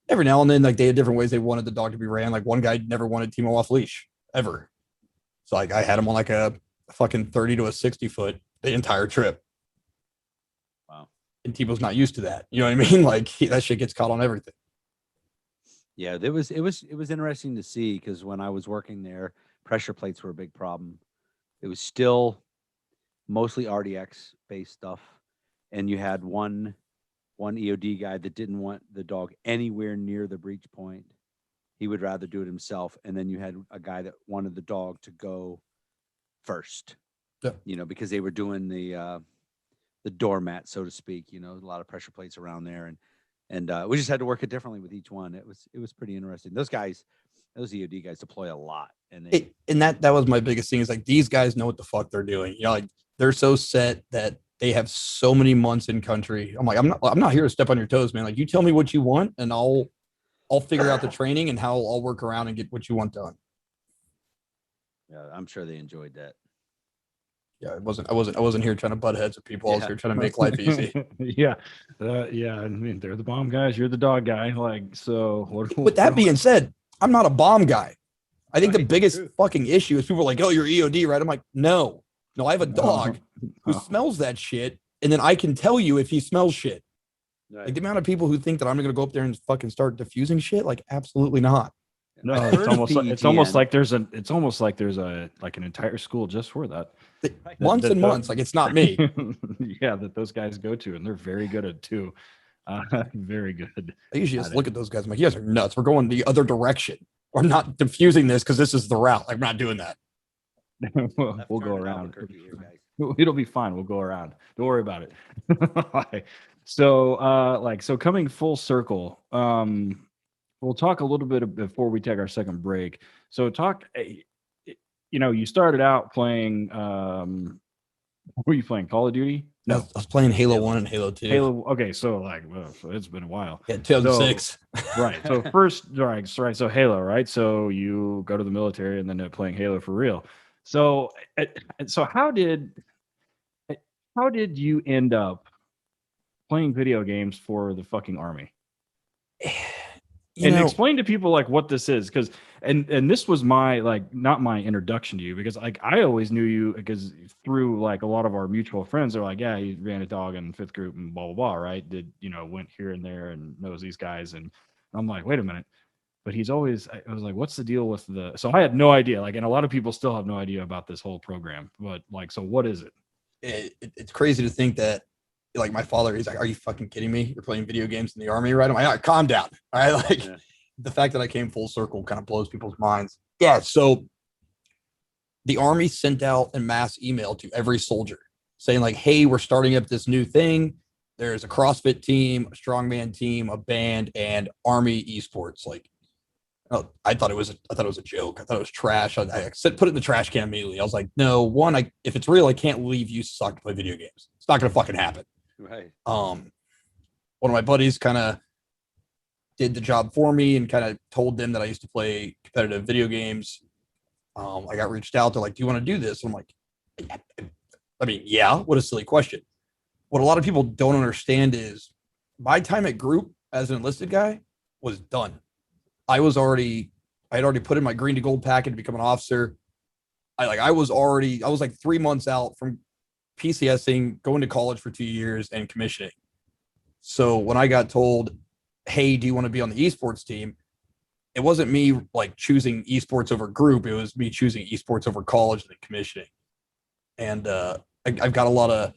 every now and then, like, they had different ways they wanted the dog to be ran. Like one guy never wanted Teemo off leash ever. So like I had him on like a fucking 30 to a 60 foot the entire trip. Wow. And Teemo's not used to that. You know what I mean? Like that shit gets caught on everything. Yeah, it was interesting to see because when I was working there, pressure plates were a big problem. It was still mostly RDX based stuff, and you had one EOD guy that didn't want the dog anywhere near the breach point. He would rather do it himself, and then you had a guy that wanted the dog to go first. Yeah. Because they were doing the doormat, so to speak. A lot of pressure plates around there, and we just had to work it differently with each one. It was pretty interesting. Those EOD guys deploy a lot, and that was my biggest thing is like these guys know what the fuck they're doing. Like they're so set that they have so many months in country. I'm like, I'm not here to step on your toes, man. Like you tell me what you want, and I'll figure out the training and how I'll work around and get what you want done. yeah, I'm sure they enjoyed that. Yeah, I wasn't here trying to butt heads with people. I was here trying to make life easy. Yeah. I mean, they're the bomb guys. You're the dog guy. Like, so what? With that being said, I'm not a bomb guy. I think the Right, biggest true. fucking issue is people are like, oh, you're EOD, right? I'm like, no, I have a dog who smells that shit. And then I can tell you if he smells shit. Right. Like the amount of people who think that I'm going to go up there and fucking start diffusing shit. Like, absolutely not. No, I it's heard almost like PETN. there's an entire school just for that. Months and months. Like, it's not me. Yeah, that those guys go to, and they're very good at it too. Very good. I usually just look at those guys. I'm like, you guys are nuts. We're going the other direction. We're not diffusing this because this is the route. Like, we're not doing that. We'll go around. It'll be fine. We'll go around. Don't worry about it. So coming full circle, we'll talk a little bit before we take our second break. So you started out playing, were you playing Call of Duty? No, I was playing Halo 1 and Halo 2. Halo. Okay. So so it's been a while. Yeah, 2006. Right. So first, right. So Halo, right? So you go to the military and then playing Halo for real. So how did you end up playing video games for the fucking army? Explain to people like what this is, because and this was my not my introduction to you, because I always knew you because through a lot of our mutual friends. They're like, yeah, he ran a dog in 5th group and blah blah blah, right? Went here and there and knows these guys, and I'm like, wait a minute. But I was like, what's the deal with so I had no idea, and a lot of people still have no idea about this whole program, but so what is it? It's crazy to think that my father, he's like, are you fucking kidding me? You're playing video games in the army, right? I'm like, all right, calm down. All right. The fact that I came full circle kind of blows people's minds. Yeah. So the army sent out a mass email to every soldier saying hey, we're starting up this new thing. There's a CrossFit team, a strongman team, a band, and Army eSports. I thought it was a joke. I thought it was trash. I put it in the trash can immediately. I was like, no, one, if it's real, I can't leave USASOC to play video games. It's not going to fucking happen. Right. One of my buddies kind of did the job for me and kind of told them that I used to play competitive video games. I got reached out. They're like, do you want to do this? I'm like, I mean, yeah, what a silly question. What a lot of people don't understand is my time at group as an enlisted guy was done. I had already put in my green to gold packet to become an officer. I was 3 months out from PCSing, going to college for 2 years, and commissioning. So when I got told, hey, do you want to be on the esports team? It wasn't me choosing esports over group. It was me choosing esports over college and commissioning. And I've got a lot of, I'm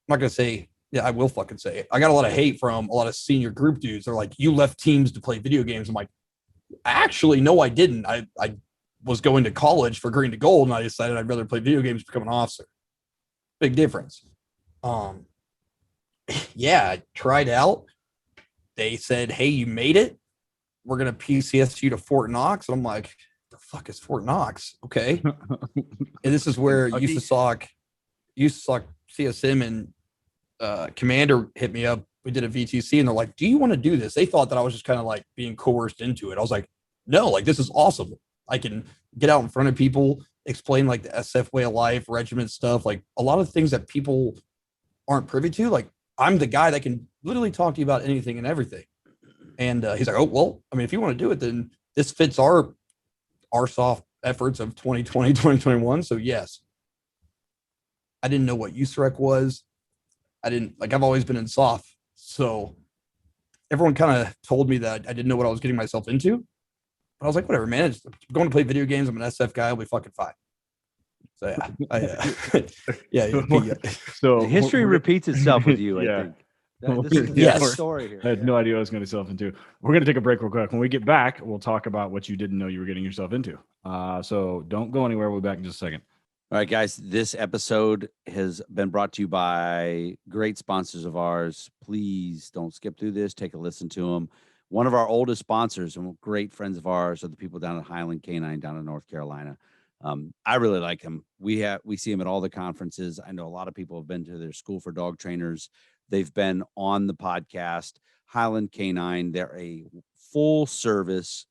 not going to say, yeah, I will fucking say it. I got a lot of hate from a lot of senior group dudes. They're like, you left teams to play video games. I'm like, actually, no, I didn't. I was going to college for green to gold, and I decided I'd rather play video games to become an officer. Big difference. Yeah, I tried out. They said, hey, you made it. We're going to PCS you to Fort Knox. And I'm like, the fuck is Fort Knox? Okay. And this is where USASOC, CSM, and Commander hit me up. We did a VTC, and they're like, do you want to do this? They thought that I was just kind of being coerced into it. I was like, no, this is awesome. I can get out in front of people, explain the SF way of life, regiment stuff, a lot of things that people aren't privy to. I'm the guy that can literally talk to you about anything and everything. And he's like, oh, well, I mean, if you want to do it, then this fits our soft efforts of 2020, 2021. So yes. I didn't know what USREC was. I've always been in soft. So everyone kind of told me that I didn't know what I was getting myself into. But I was like, whatever, man. I'm going to play video games. I'm an SF guy. I'll be fucking fine. So So history repeats itself with you, I Yeah. think. This is the Yes. story here. I had no idea what I was going to self into. We're going to take a break real quick. When we get back, we'll talk about what you didn't know you were getting yourself into. So don't go anywhere. We'll be back in just a second. All right, guys, this episode has been brought to you by great sponsors of ours. Please don't skip through this. Take a listen to them. One of our oldest sponsors and great friends of ours are the people down at Highland Canine down in North Carolina. I really like them. We see them at all the conferences. I know a lot of people have been to their school for dog trainers. They've been on the podcast. Highland Canine, they're a full service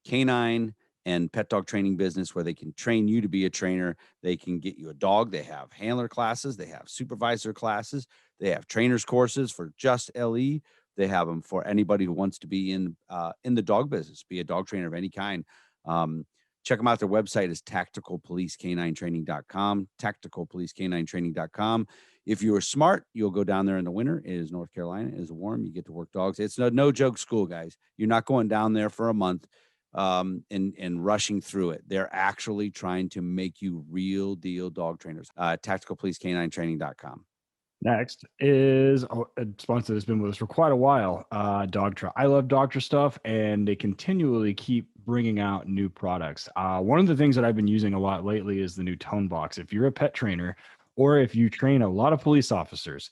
canine and pet dog training business where they can train you to be a trainer. They can get you a dog. They have handler classes. They have supervisor classes. They have trainers courses for just LE. They have them for anybody who wants to be in the dog business, be a dog trainer of any kind. Check them out. Their website is tacticalpolicecaninetraining.com, tacticalpolicecaninetraining.com. If you are smart, you'll go down there in the winter. It is North Carolina. It is warm. You get to work dogs. It's no joke school, guys. You're not going down there for a month and rushing through it. They're actually trying to make you real deal dog trainers. Tacticalpolicecaninetraining.com. Next is a sponsor that's been with us for quite a while, Dogtra. I love Dogtra stuff, and they continually keep bringing out new products. One of the things that I've been using a lot lately is the new Tone Box. If you're a pet trainer or if you train a lot of police officers,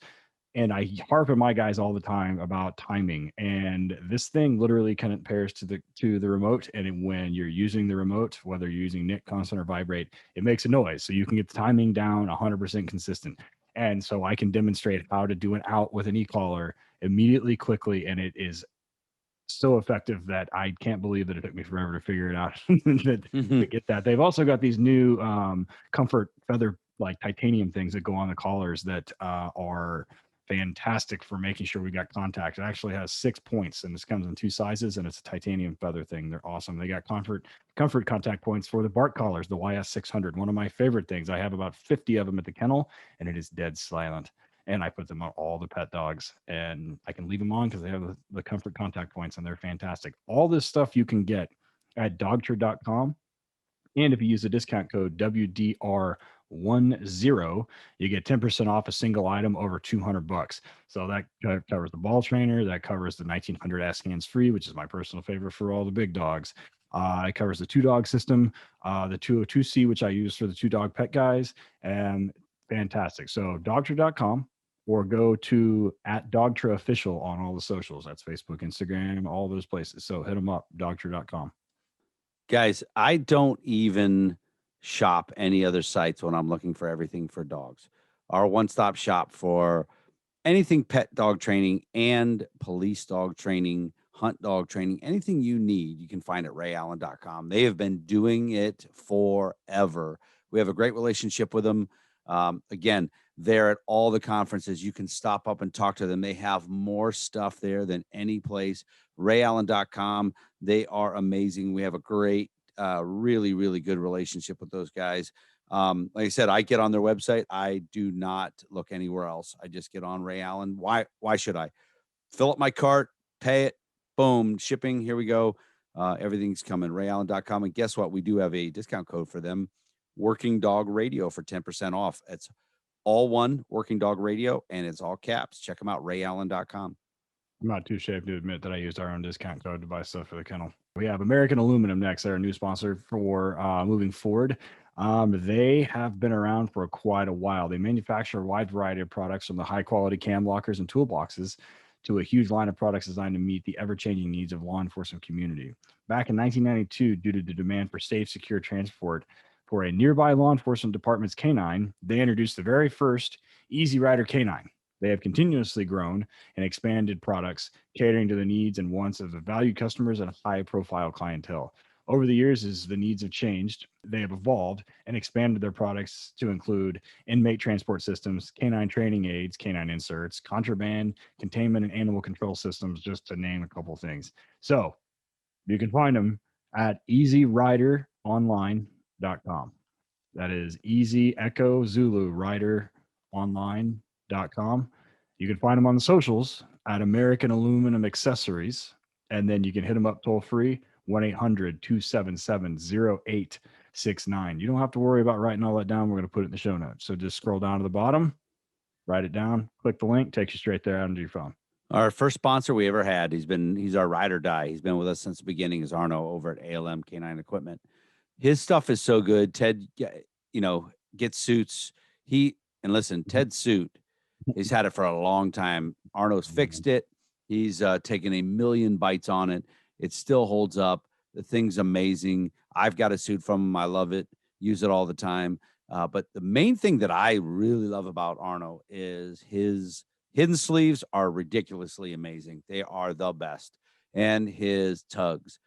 and I harp at my guys all the time about timing, and this thing literally compares to the remote. And when you're using the remote, whether you're using Nick, constant, or vibrate, it makes a noise, so you can get the timing down 100% consistent. And so I can demonstrate how to do an out with an e-collar immediately, quickly, and it is so effective that I can't believe that it took me forever to figure it out to get that. They've also got these new comfort feather, like titanium things that go on the collars that are fantastic for making sure we got contact. It actually has 6 points, and this comes in 2 sizes, and it's a titanium feather thing. They're awesome. They got comfort contact points for the bark collars, the YS600. One of my favorite things. I have about 50 of them at the kennel, and it is dead silent. And I put them on all the pet dogs, and I can leave them on because they have the comfort contact points, and they're fantastic. All this stuff you can get at dogtra.com. And if you use the discount code WDR10, you get 10% off a single item over $200. So that covers the ball trainer. That covers the 1900 Ask Hands Free, which is my personal favorite for all the big dogs. It covers the 2-dog system, the 202C, which I use for the 2-dog pet guys, and fantastic. So dogtra.com, or go to @DogtraOfficial on all the socials. That's Facebook, Instagram, all those places. So hit them up, dogtra.com. Guys, I don't even shop any other sites when I'm looking for everything for dogs. Our one-stop shop for anything pet dog training and police dog training, hunt dog training, anything you need, you can find at rayallen.com. They have been doing it forever. We have a great relationship with them. Again, they're at all the conferences. You can stop up and talk to them. They have more stuff there than any place. rayallen.com. They are amazing. We have a great, really, really good relationship with those guys. Like I said, I get on their website. I do not look anywhere else. I just get on Ray Allen. Why should I? Fill up my cart, pay it, boom, shipping. Here we go. Everything's coming. rayallen.com. And guess what? We do have a discount code for them. Working Dog Radio for 10% off. It's all one, Working Dog Radio, and it's all caps. Check them out, rayallen.com. I'm not too ashamed to admit that I used our own discount code to buy stuff for the kennel. We have American Aluminum next. They're a new sponsor for moving forward. They have been around for quite a while. They manufacture a wide variety of products, from the high-quality cam lockers and toolboxes to a huge line of products designed to meet the ever-changing needs of law enforcement community. Back in 1992, due to the demand for safe, secure transport for a nearby law enforcement department's canine, they introduced the very first Easy Rider canine. They have continuously grown and expanded products, catering to the needs and wants of the valued customers and high-profile clientele. Over the years, as the needs have changed, they have evolved and expanded their products to include inmate transport systems, canine training aids, canine inserts, contraband, containment, and animal control systems, just to name a couple things. So you can find them at easyrideronline.com. That is Easy Echo Zulu Rider Online.com. You can find them on the socials at American Aluminum Accessories. And then you can hit them up toll free, 1-800-277-0869. You don't have to worry about writing all that down. We're going to put it in the show notes. So just scroll down to the bottom, write it down, click the link, takes you straight there onto your phone. Our first sponsor we ever had, he's our ride or die. He's been with us since the beginning, is Arno over at ALM Canine Equipment. His stuff is so good. Ted, gets suits. Ted's suit, he's had it for a long time. Arno's fixed it. He's taken 1 million bites on it. It still holds up. The thing's amazing. I've got a suit from him. I love it. Use it all the time. But the main thing that I really love about Arno is his hidden sleeves are ridiculously amazing. They are the best. And his tugs.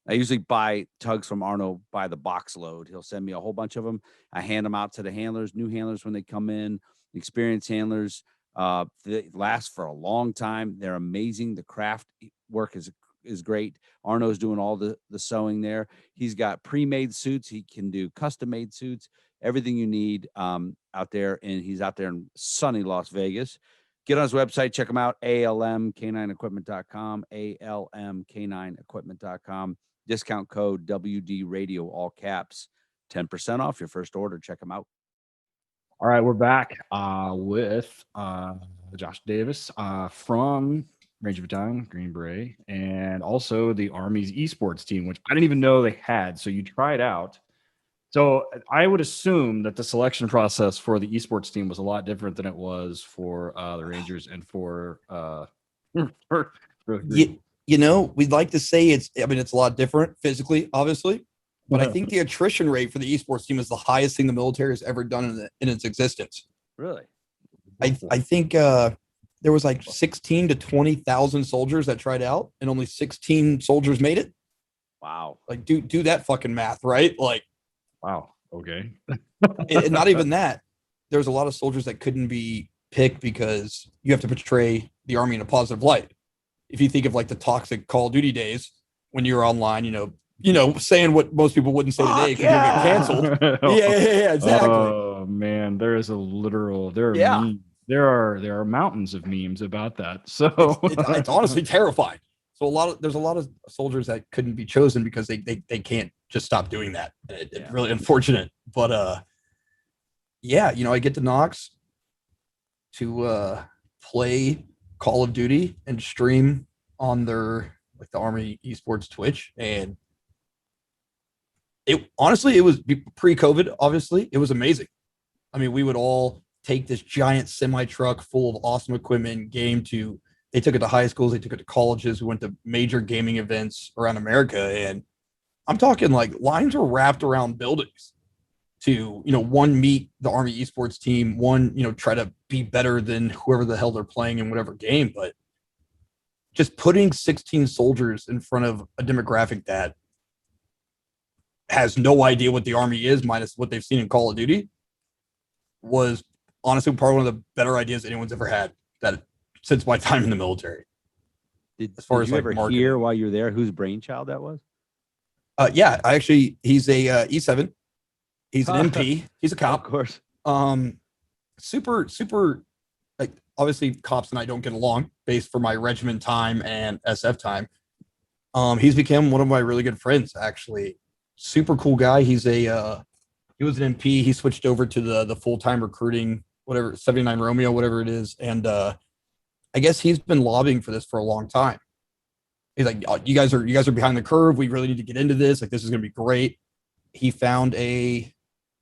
I usually buy tugs from Arno by the box load. He'll send me a whole bunch of them. I hand them out to the handlers, new handlers when they come in, experienced handlers. They last for a long time. They're amazing. The craft work is great. Arno's doing all the sewing there. He's got pre-made suits. He can do custom-made suits, everything you need out there. And he's out there in sunny Las Vegas. Get on his website, check him out, almk9equipment.com, almk9equipment.com. Discount code WD Radio, all caps, 10% off your first order. Check them out. All right, we're back with Josh Davis from Ranger Battalion, Green Beret, and also the Army's eSports team, which I didn't even know they had. So you tried out. So I would assume that the selection process for the eSports team was a lot different than it was for the Rangers and for we'd like to say it's a lot different physically, obviously, but I think the attrition rate for the eSports team is the highest thing the military has ever done in its existence. Really? I think there was like 16 to 20,000 soldiers that tried out and only 16 soldiers made it. Wow. Like do that fucking math, right? Like, wow. Okay. and not even that. There's a lot of soldiers that couldn't be picked because you have to portray the Army in a positive light. If you think of like the toxic Call of Duty days when you were online, saying what most people wouldn't say today because you'll get canceled. Yeah, exactly. Oh man, there is a literal. There are mountains of memes about that. So it's honestly terrifying. So there's a lot of soldiers that couldn't be chosen because they can't just stop doing that. It's really unfortunate. But I get the Knox to play Call of Duty and stream on their the Army eSports Twitch, and it was pre-COVID. Obviously, it was amazing. I mean, we would all take this giant semi truck full of awesome equipment, they took it to high schools, they took it to colleges, we went to major gaming events around America, and I'm talking like lines were wrapped around buildings to, one, meet the Army eSports team, one, try to be better than whoever the hell they're playing in whatever game. But just putting 16 soldiers in front of a demographic that has no idea what the Army is, minus what they've seen in Call of Duty, was honestly probably one of the better ideas anyone's ever had since my time in the military. Did you ever hear while you were there whose brainchild that was? He's a E7. He's an MP. He's a cop. Of course. Super, like, obviously cops and I don't get along based for my regiment time and SF time. He's become one of my really good friends, actually. Super cool guy. He was an MP. He switched over to the full-time recruiting, whatever, 79 Romeo, whatever it is. And I guess he's been lobbying for this for a long time. He's like, oh, you guys are behind the curve. We really need to get into this. Like, this is going to be great. He found I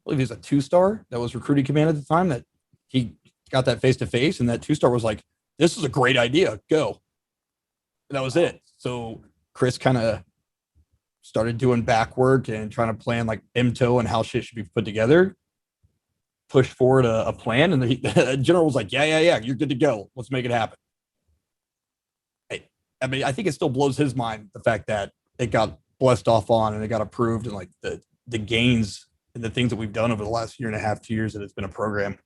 believe he was a 2-star that was recruiting command at the time, that he got that face-to-face, and that 2-star was like, this is a great idea. Go. And that was it. So Chris kind of started doing back work and trying to plan like MTO and how shit should be put together, pushed forward a plan. And the general was like, yeah, you're good to go. Let's make it happen. I mean, I think it still blows his mind, the fact that it got blessed off on and it got approved, and like the gains and the things that we've done over the last year and a half, 2 years that it's been a program.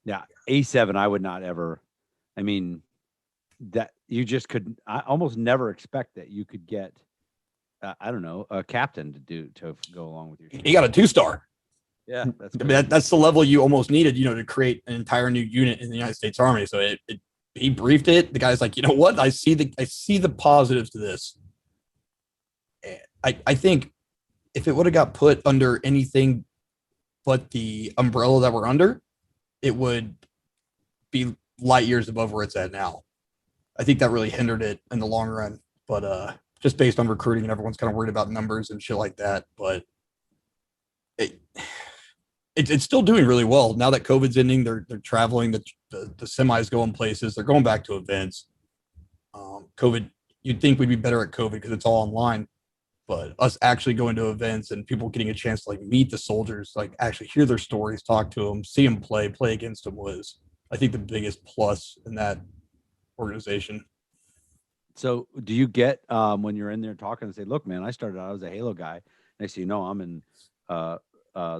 Yeah. A7, I would not ever, I mean, that you just could, I almost never expect that you could get, I don't know, a captain to go along with your team. He got a 2-star. Yeah, that's I mean, that's the level you almost needed, to create an entire new unit in the United States Army. So he briefed it. The guy's like, you know what? I see the positives to this. I think if it would have got put under anything but the umbrella that we're under, it would be light years above where it's at now. I think that really hindered it in the long run. But just based on recruiting, and everyone's kind of worried about numbers and shit like that. But it's still doing really well now that COVID's ending. They're traveling. The semis going places. They're going back to events. COVID, you'd think we'd be better at COVID because it's all online, but us actually going to events and people getting a chance to like meet the soldiers, like actually hear their stories, talk to them, see them play against them was, I think, the biggest plus in that organization. So do you get when you're in there talking and say, look, man, I started out, I was a Halo guy. Next thing you know, I'm in the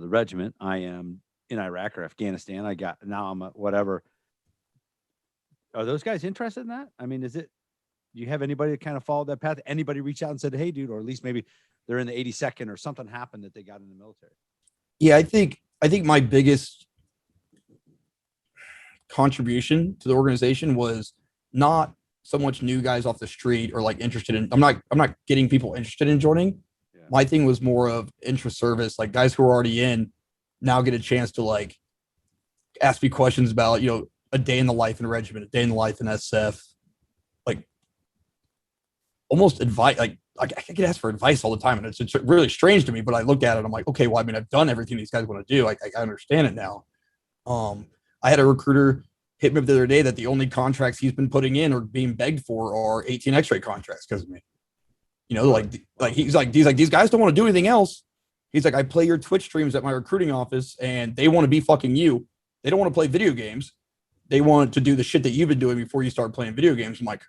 regiment. I am in Iraq or Afghanistan. Now I'm a whatever. Are those guys interested in that? I mean, do you have anybody that kind of followed that path? Anybody reach out and said, hey, dude, or at least maybe they're in the 82nd or something happened that they got in the military? Yeah, I think my biggest contribution to the organization was not so much new guys off the street or like interested in, I'm not getting people interested in joining. Yeah. My thing was more of intra-service, like guys who are already in now get a chance to like ask me questions about, a day in the life in regiment, a day in the life in SF, like almost advice. Like I get asked for advice all the time, and it's really strange to me. But I look at it, I'm like, okay, well, I mean, I've done everything these guys want to do. I understand it now. I had a recruiter hit me up the other day that the only contracts he's been putting in or being begged for are 18 X-ray contracts because of me. He's like these guys don't want to do anything else. He's like, I play your Twitch streams at my recruiting office, and they want to be fucking you. They don't want to play video games. They want to do the shit that you've been doing before you start playing video games. I'm like,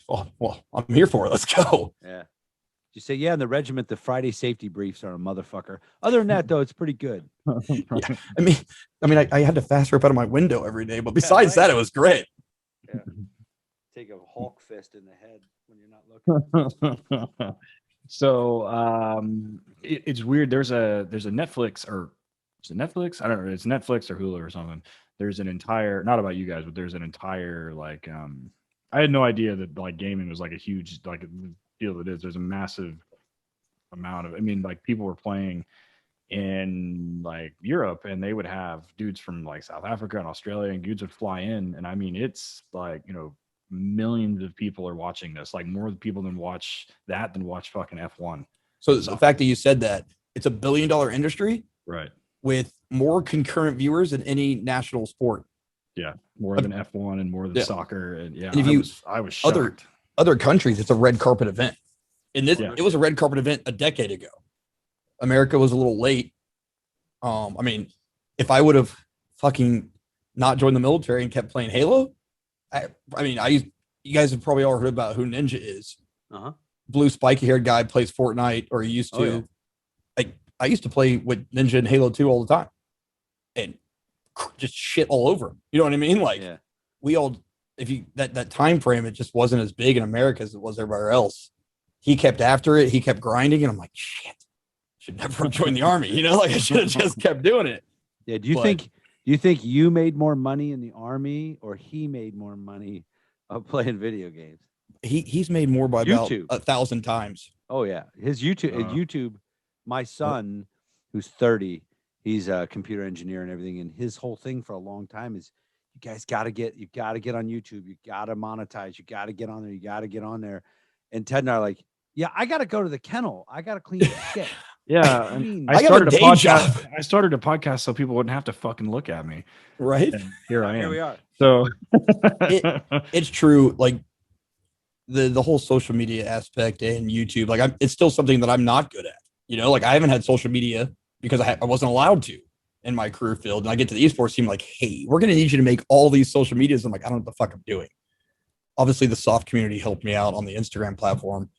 well, I'm here for it. Let's go. Yeah. You say, yeah, in the regiment, the Friday safety briefs are a motherfucker. Other than that, though, it's pretty good. Yeah. I mean, I had to fast rip out of my window every day, but besides that, it was great. Yeah. Take a Hulk fist in the head when you're not looking. So it's weird. There's a Netflix, or is it Netflix? I don't know. It's Netflix or Hulu or something. There's an entire, not about you guys, but there's an entire like I had no idea that like gaming was like a huge like deal it is. There's a massive amount of, I mean, like people were playing in like Europe and they would have dudes from like South Africa and Australia, and dudes would fly in, and I mean it's like, millions of people are watching this, like more people than watch fucking F1. So the fact that you said that, it's $1 billion industry, right, with more concurrent viewers than any national sport. Yeah, more than F1 and more than soccer, and yeah, and if I was shocked. Other countries, it's a red carpet event. And it was a red carpet event a decade ago. America was a little late. I mean, if I would have fucking not joined the military and kept playing Halo, you guys have probably all heard about who Ninja is. Uh-huh. Blue spiky-haired guy, plays Fortnite, or he used to. Oh, yeah. I used to play with Ninja in Halo 2 all the time. And just shit all over him. You know what I mean? Like, we all, if you, that time frame, it just wasn't as big in America as it was everywhere else. He kept after it. He kept grinding, and I'm like, shit, should never have joined the army. Like I should have just kept doing it. Yeah. Do you think you made more money in the army, or he made more money of playing video games? He's made more by YouTube. About 1,000 times. Oh yeah, his YouTube. My son, who's 30, he's a computer engineer and everything, and his whole thing for a long time is, you guys got to get on YouTube. You got to monetize. You got to get on there. You got to get on there. And Ted and I are like, yeah, I got to go to the kennel. I got to clean the shit. Yeah, I started a podcast. I started a podcast so people wouldn't have to fucking look at me. Right. And here I am. Here we are. So it's true. Like the whole social media aspect and YouTube, like it's still something that I'm not good at. Like I haven't had social media because I wasn't allowed to in my career field. And I get to the eSports team like, hey, we're going to need you to make all these social medias. I'm like, I don't know what the fuck I'm doing. Obviously, the soft community helped me out on the Instagram platform,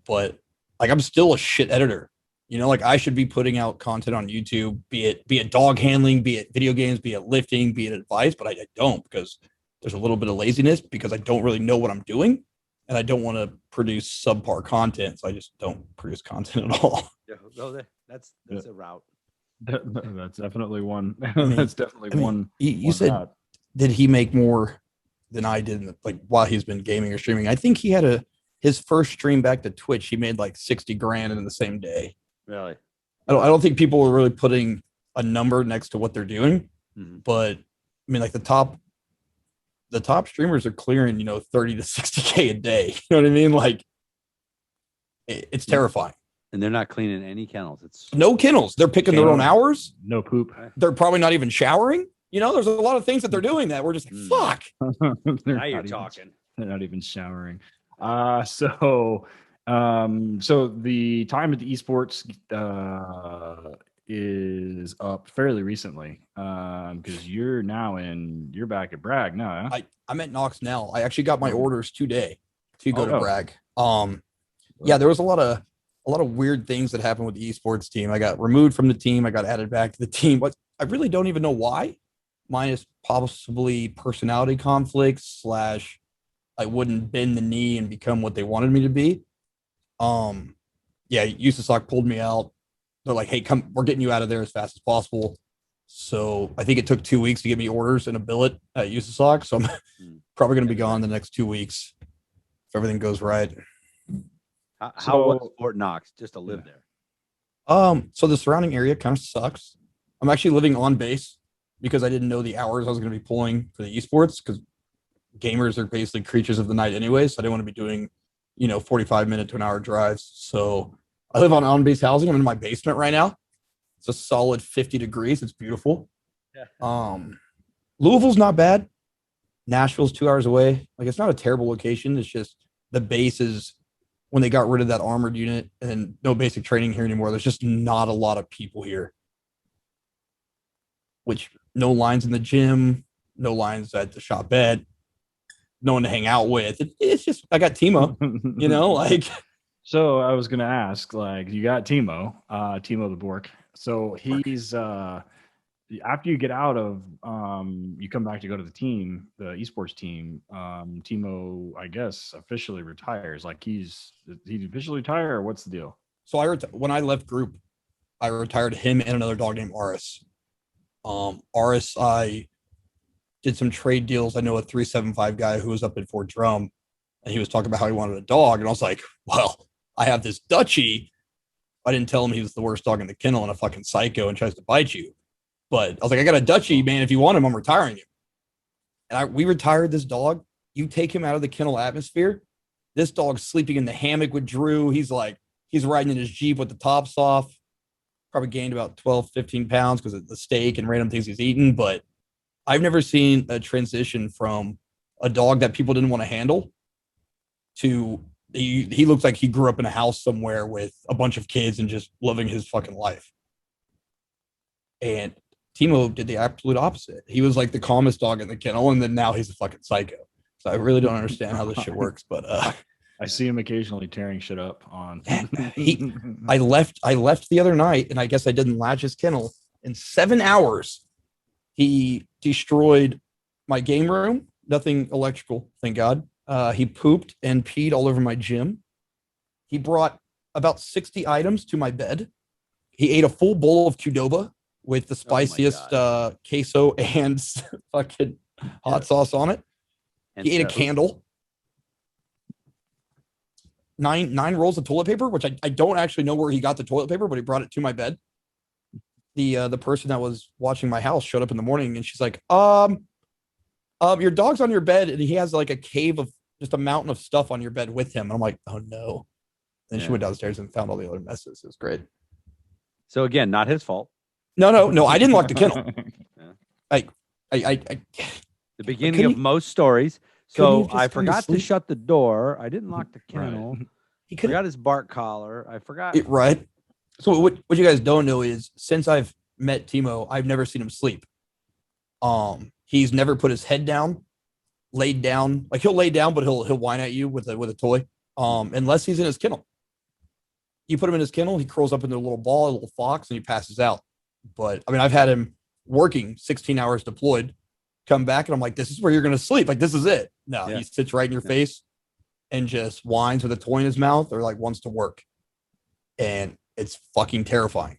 but like I'm still a shit editor. Like I should be putting out content on YouTube, be it dog handling, be it video games, be it lifting, be it advice, but I don't, because there's a little bit of laziness because I don't really know what I'm doing, and I don't want to produce subpar content, so I just don't produce content at all. Yeah, no, that's a route. That's definitely one. mean- That's definitely one. You one said, route. did he make more than I did like while he's been gaming or streaming? I think he had his first stream back to Twitch. He made like 60 grand in the same day. Really? I don't think people were really putting a number next to what they're doing, but I mean, like the top streamers are clearing, 30 to 60K a day. You know what I mean? Like it's terrifying. And they're not cleaning any kennels. It's No kennels. They're picking their own hours. No poop. They're probably not even showering. There's a lot of things that they're doing that we're just like, fuck. now you're talking. They're not even showering. So the time at the eSports is up fairly recently. Because you're back at Bragg now. Huh? I'm at Knox now. I actually got my orders today to go to Bragg. Yeah, there was a lot of weird things that happened with the esports team. I got removed from the team. I got added back to the team, but I really don't even know why. Minus possibly personality conflicts / I wouldn't bend the knee and become what they wanted me to be. USASOC pulled me out. They're like, hey, come, we're getting you out of there as fast as possible. So I think it took 2 weeks to get me orders and a billet at USASOC. So I'm probably going to be gone the next 2 weeks if everything goes right. How was Fort Knox just to live there? So the surrounding area kind of sucks. I'm actually living on base because I didn't know the hours I was going to be pulling for the esports, because gamers are basically creatures of the night anyway. So I didn't want to be doing, 45-minute to an hour drives. So I live on base housing. I'm in my basement right now. It's a solid 50 degrees. It's beautiful. Yeah. Louisville's not bad. Nashville's 2 hours away. Like, it's not a terrible location. It's just the base is, when they got rid of that armored unit and no basic training here anymore, there's just not a lot of people here. Which, no lines in the gym, no lines at the shop bed, no one to hang out with. It's just, I got Timo, like. So I was going to ask, like, you got Timo the Bork. So he's, after you get out of, you come back to go to the team, the esports team, Timo, I guess, officially retires. Like, he's officially retired, or what's the deal? So when I left group, I retired him and another dog named Aris. Aris, I did some trade deals. I know a 375 guy who was up at Fort Drum, and he was talking about how he wanted a dog. And I was like, well, I have this Dutchie. I didn't tell him he was the worst dog in the kennel and a fucking psycho and tries to bite you. But I was like, I got a Dutchie, man. If you want him, I'm retiring him. And we retired this dog. You take him out of the kennel atmosphere, this dog's sleeping in the hammock with Drew. He's riding in his Jeep with the tops off. Probably gained about 12, 15 pounds because of the steak and random things he's eaten. But I've never seen a transition from a dog that people didn't want to handle to he looks like he grew up in a house somewhere with a bunch of kids and just living his fucking life. And Timo did the absolute opposite. He was like the calmest dog in the kennel, and then now he's a fucking psycho. So I really don't understand how this shit works, but I see him occasionally tearing shit up on. I left the other night, and I guess I didn't latch his kennel. In 7 hours, he destroyed my game room. Nothing electrical, thank God. He pooped and peed all over my gym. He brought about 60 items to my bed. He ate a full bowl of Qdoba with the spiciest queso and fucking hot sauce on it. He ate a candle. Nine rolls of toilet paper, which I don't actually know where he got the toilet paper, but he brought it to my bed. The person that was watching my house showed up in the morning, and she's like, your dog's on your bed, and he has like a cave of just a mountain of stuff on your bed with him. And I'm like, oh no. Then she went downstairs and found all the other messes. It was great. So again, not his fault. No, I didn't lock the kennel. The beginning of most stories. So I forgot to shut the door. I didn't lock the kennel. Right. He forgot his bark collar. I forgot. Right. So what you guys don't know is, since I've met Timo, I've never seen him sleep. He's never put his head down, laid down. Like, he'll lay down, but he'll whine at you with a toy. Unless he's in his kennel. You put him in his kennel, he curls up into a little ball, a little fox, and he passes out. But I mean, I've had him working 16 hours deployed, come back, and I'm like, this is where you're going to sleep. Like, this is it. No, he sits right in your face and just whines with a toy in his mouth, or like wants to work. And it's fucking terrifying.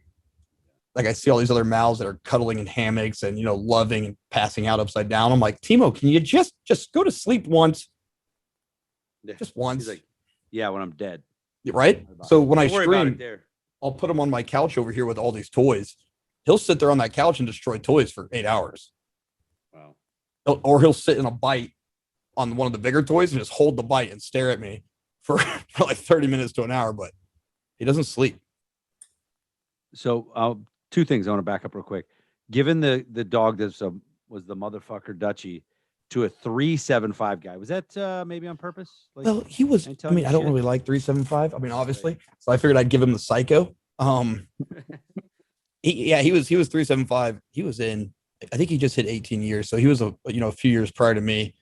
like I see all these other males that are cuddling in hammocks and, loving and passing out upside down. I'm like, Timo, can you just go to sleep once? Just once. He's like, yeah, when I'm dead. Right? So when I Don't worry about it stream, there. I'll put him on my couch over here with all these toys. He'll sit there on that couch and destroy toys for 8 hours. Wow. Or he'll sit in a bite on one of the bigger toys and just hold the bite and stare at me for like 30 minutes to an hour, but he doesn't sleep. So two things I want to back up real quick. Given the dog that was the motherfucker Dutchie to a 375 guy, was that maybe on purpose? Like, Well, he was, I don't really like 375. I mean, obviously. So I figured I'd give him the psycho. He was 375. He was in, I think he just hit 18 years. So he was a few years prior to me.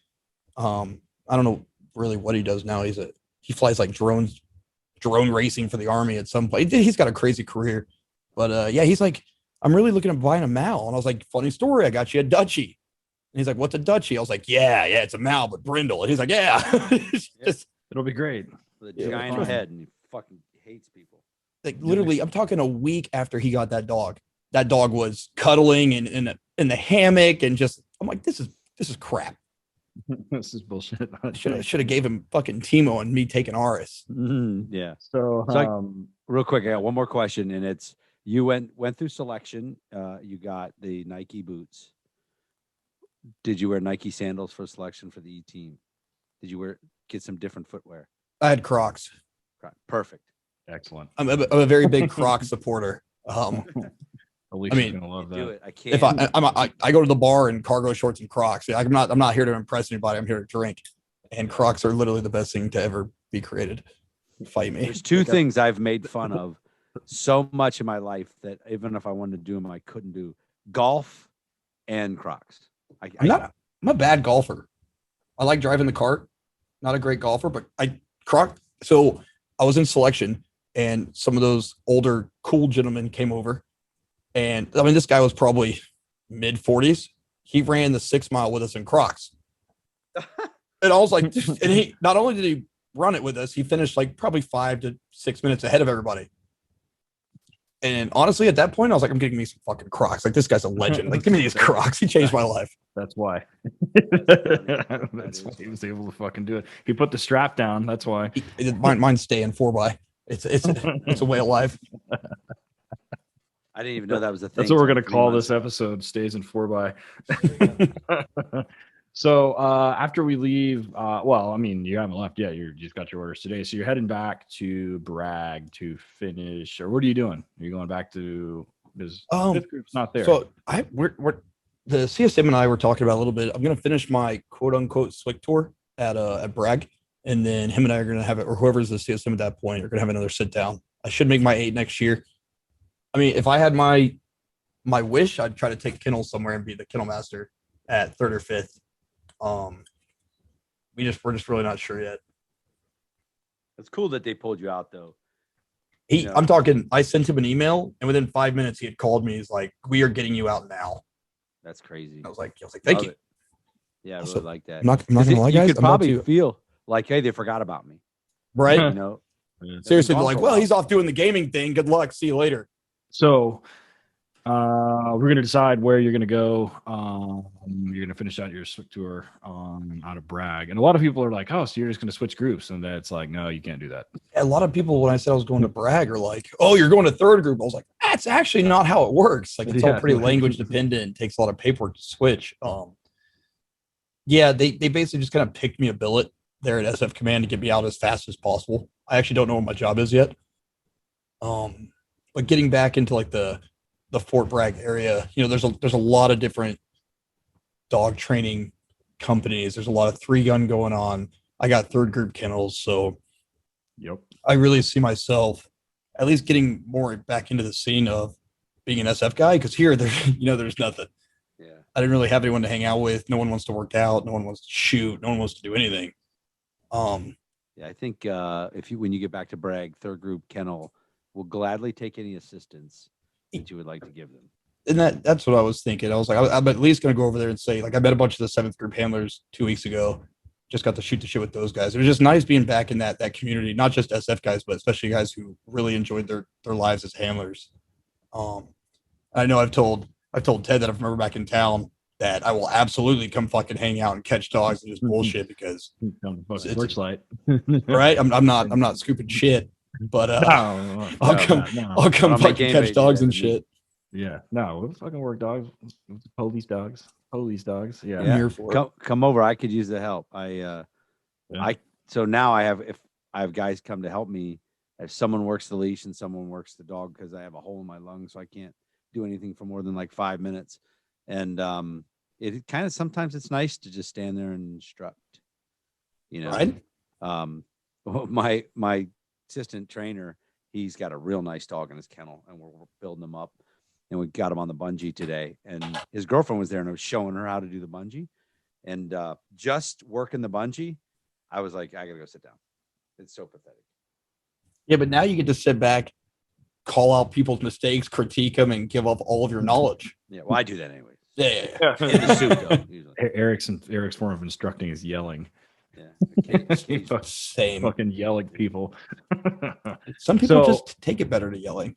I don't know really what he does now. He flies like drone racing for the Army at some point. He's got a crazy career. But he's like, I'm really looking at buying a Mal. And I was like, funny story, I got you a Dutchie. And he's like, what's a Dutchie? I was like, yeah, it's a Mal, but brindle. And he's like, yeah. It'll be great. With a giant head, and he fucking hates people. Like literally, I'm talking a week after he got that dog. That dog was cuddling in the hammock and just, I'm like, this is crap. This is bullshit. Should have gave him fucking Teemo and me taking Aris. Yeah. So, real quick, I got one more question, and it's you went through selection. You got the Nike boots. Did you wear Nike sandals for selection for the E team? Did you get some different footwear? I had Crocs. Perfect. Excellent. I'm a very big Crocs supporter. Alicia's gonna love that. Do it. I can't. If I go to the bar in cargo shorts and Crocs, I'm not here to impress anybody. I'm here to drink, and Crocs are literally the best thing to ever be created. Fight me. There's two things I've made fun of so much in my life that even if I wanted to do them, I couldn't do: golf and Crocs. I'm a bad golfer. I like driving the cart. Not a great golfer, but So I was in selection, and some of those older cool gentlemen came over. And I mean, this guy was probably mid 40s. He ran the 6 mile with us in Crocs. And I was like, and he not only did he run it with us, he finished like probably 5 to 6 minutes ahead of everybody. And honestly, at that point, I was like, I'm getting me some fucking Crocs. Like, this guy's a legend. Like, give me these Crocs. He changed my life. That's why. That's why he was able to fucking do it. He put the strap down. That's why. Mine's staying 4x. It's a way of life. I didn't even know that was a thing. That's what we're going to call this episode, Stays in 4x. So after we leave, you haven't left yet. You just got your orders today. So you're heading back to Bragg to finish, or what are you doing? Are you going back to, because fifth group's not there. So we're the CSM and I were talking about a little bit. I'm going to finish my quote unquote SWIC tour at Bragg. And then him and I are going to have it, or whoever's the CSM at that point, are going to have another sit down. I should make my 8 next year. I mean, if I had my wish, I'd try to take kennels somewhere and be the kennel master at 3rd or 5th. We're just really not sure yet. It's cool that they pulled you out though. I sent him an email, and within 5 minutes he had called me. He's like, "We are getting you out now." That's crazy. I was like, thank you. Yeah, I really like that. I'm not gonna lie, guys. You could probably feel like, hey, they forgot about me. Right? Seriously, like, well, he's off doing the gaming thing. Good luck. See you later. So we're going to decide where you're going to go. You're going to finish out your SWIC tour out of Bragg. And a lot of people are like, oh, so you're just going to switch groups. And that's like, no, you can't do that. A lot of people, when I said I was going to Bragg, are like, oh, you're going to 3rd group. I was like, that's actually not how it works. Like, it's all pretty language dependent. It takes a lot of paperwork to switch. They basically just kind of picked me a billet there at SF Command to get me out as fast as possible. I actually don't know what my job is yet. But getting back into like the Fort Bragg area, there's a lot of different dog training companies. There's a lot of 3-gun going on. I got 3rd group kennels, so yep. I really see myself at least getting more back into the scene of being an SF guy, because here there's nothing. Yeah, I didn't really have anyone to hang out with. No one wants to work out. No one wants to shoot. No one wants to do anything. Yeah, I think when you get back to Bragg, 3rd group kennel will gladly take any assistance that you would like to give them. And that's what I was thinking. I was like, I'm at least going to go over there and say, like, I met a bunch of the 7th group handlers 2 weeks ago. Just got to shoot the shit with those guys. It was just nice being back in that community, not just SF guys, but especially guys who really enjoyed their lives as handlers. I I know I've told Ted that if I'm ever back in town that I will absolutely come fucking hang out and catch dogs and just bullshit because Torch light. right. I'm not scooping shit, but No, I'll no, come no. I'll come I'll make fucking game catch bait, dogs yeah, and me. shit. Yeah, no, we'll fucking work dogs. Police dogs. Police dogs. Yeah. I'm here for it. Come over. I could use the help. So now if I have guys come to help me, if someone works the leash and someone works the dog because I have a hole in my lung, so I can't do anything for more than like 5 minutes. And it kind of sometimes it's nice to just stand there and instruct. Right. My assistant trainer, he's got a real nice dog in his kennel, and we're building him up. And we got him on the bungee today. And his girlfriend was there, and I was showing her how to do the bungee. And just working the bungee, I was like, I gotta go sit down. It's so pathetic. Yeah, but now you get to sit back, call out people's mistakes, critique them, and give up all of your knowledge. Yeah, well, I do that anyway. Yeah. In the suit, though, usually. Eric's form of instructing is yelling. Yeah. Same. Fucking yell at people. Some people So- just take it better to yelling.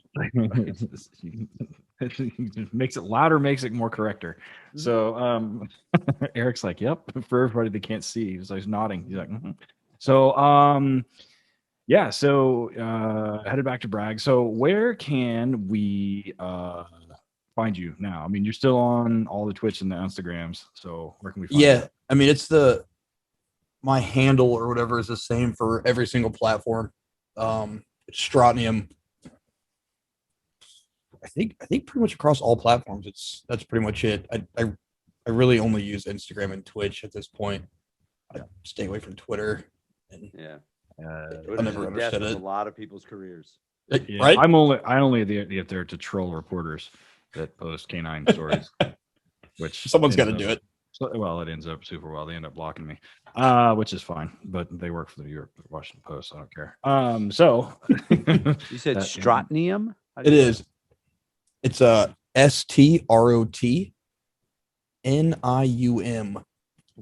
It makes it louder, makes it more corrector. So Eric's like, yep, for everybody that can't see. He's like nodding. He's like, mhm. So yeah, so headed back to Bragg. So where can we find you now? I mean, you're still on all the Twitch and the Instagrams. So where can we find you? Yeah. I mean, it's my handle or whatever is the same for every single platform. It's Strotnium. I think pretty much across all platforms. That's pretty much it. I really only use Instagram and Twitch at this point. I stay away from Twitter. And Yeah. I never understood it. A lot of people's careers. Yeah, Right? I only get there to troll reporters that post canine stories. Which Someone's got to ends do up- it. So, well, it ends up super well. They end up blocking me, which is fine. But they work for the Washington Post. So I don't care. So You said That- Strotnium? It is. It's a STROTNIUM.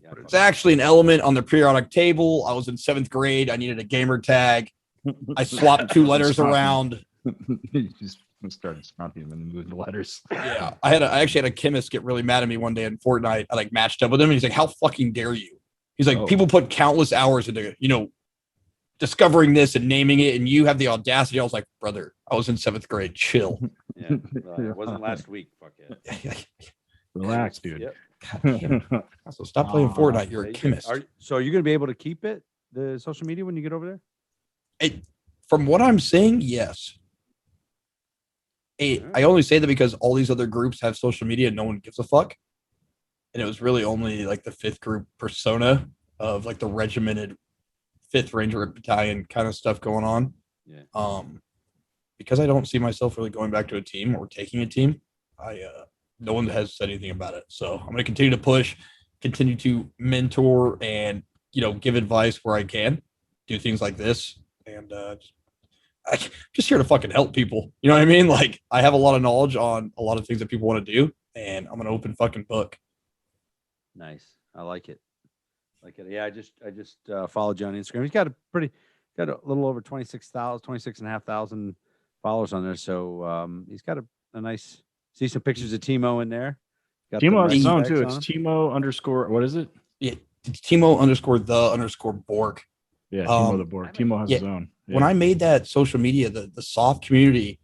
Yeah, It's actually an element on the periodic table. I was in 7th grade. I needed a gamer tag. I swapped 2 letters around. You just started smounting them and moving the letters. Yeah, I actually had a chemist get really mad at me one day in Fortnite. I matched up with him, and he's like, "How fucking dare you?" He's like, Oh. "People put countless hours into discovering this and naming it, and you have the audacity." I was like, "Brother, I was in 7th grade. Chill." Yeah. It wasn't last week. Fuck it. Relax, dude. Yep. God damn it. So stop playing Fortnite. You're a You chemist. so are you going to be able to keep it, the social media, when you get over there? From what I'm seeing, yes. I only say that because all these other groups have social media and no one gives a fuck. And it was really only like the 5th group persona of like the regimented 5th Ranger Battalion kind of stuff going on. Yeah. Because I don't see myself really going back to a team or taking a team, no one has said anything about it. So I'm going to continue to push, continue to mentor and, give advice where I can, do things like this. And I'm just here to fucking help people. You know what I mean? Like, I have a lot of knowledge on a lot of things that people want to do, and I'm an open fucking book. Nice. I like it. Yeah, I just followed you on Instagram. He's got a little over 26,500 followers on there. So he's got a nice, see some pictures of Teemo in there. Got the Timo has his red own tags too. on It's him. Timo _ what is it? Yeah, it's Timo_the_Borg. Yeah, Timo the Borg. Timo has yeah, his own. When I made that social media, the soft community,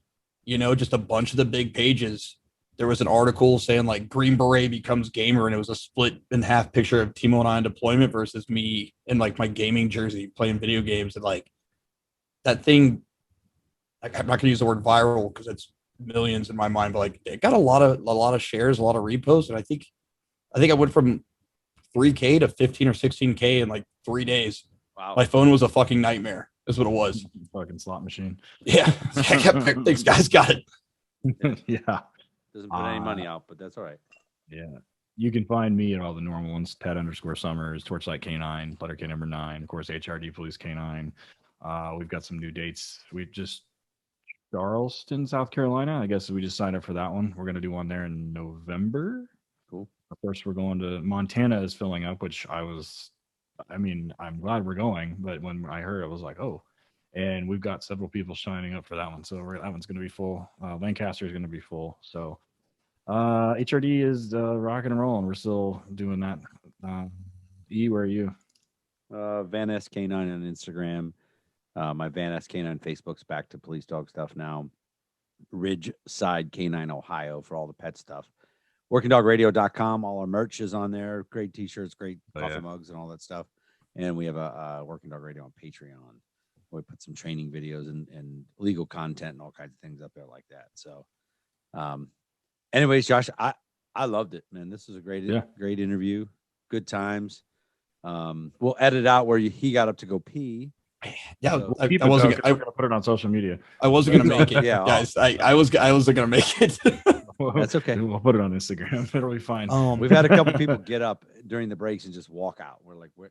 just a bunch of the big pages, there was an article saying like Green Beret becomes gamer, and it was a split in half picture of Timo and I on deployment versus me in like my gaming jersey playing video games. And like that thing, like, I'm not gonna use the word viral because it's millions in my mind, but like it got a lot of shares, a lot of reposts, and I think I went from 3K to 15 or 16K in like 3 days. Wow. My phone was a fucking nightmare. Is what it was. fucking slot machine. Yeah, thanks guys, got it. Yeah. Doesn't put any money out, but that's all right. Yeah. You can find me at all the normal ones, Ted_Summers, Torchlight K9, letter K number 9, of course, HRD Police K9. We've got some new dates. We've just Charleston, South Carolina. I guess we just signed up for that one. We're gonna do one there in November. Cool. Of course, we're going to Montana is filling up, which I'm glad we're going, but when I heard, I was like, oh. And we've got several people signing up for that one, so that one's going to be full. Lancaster is going to be full. So HRD is rocking and rolling. We're still doing that. Where are you? Van SK9 on Instagram. My Van SK9 Facebook's back to police dog stuff now. Ridge Side K9 Ohio for all the pet stuff. WorkingDogRadio.com. All our merch is on there. Great t-shirts, great coffee mugs, and all that stuff. And we have a Working Dog Radio on Patreon. We put some training videos and legal content and all kinds of things up there like that. So, anyways, Josh, I loved it, man. This was a great interview. Good times. We'll edit out where he got up to go pee. Yeah, So, I wasn't going to put it on social media. I wasn't going to make it. Yeah, guys. I wasn't going to make it. That's okay. We'll put it on Instagram. It'll be fine. We've had a couple people get up during the breaks and just walk out. We're like, wait,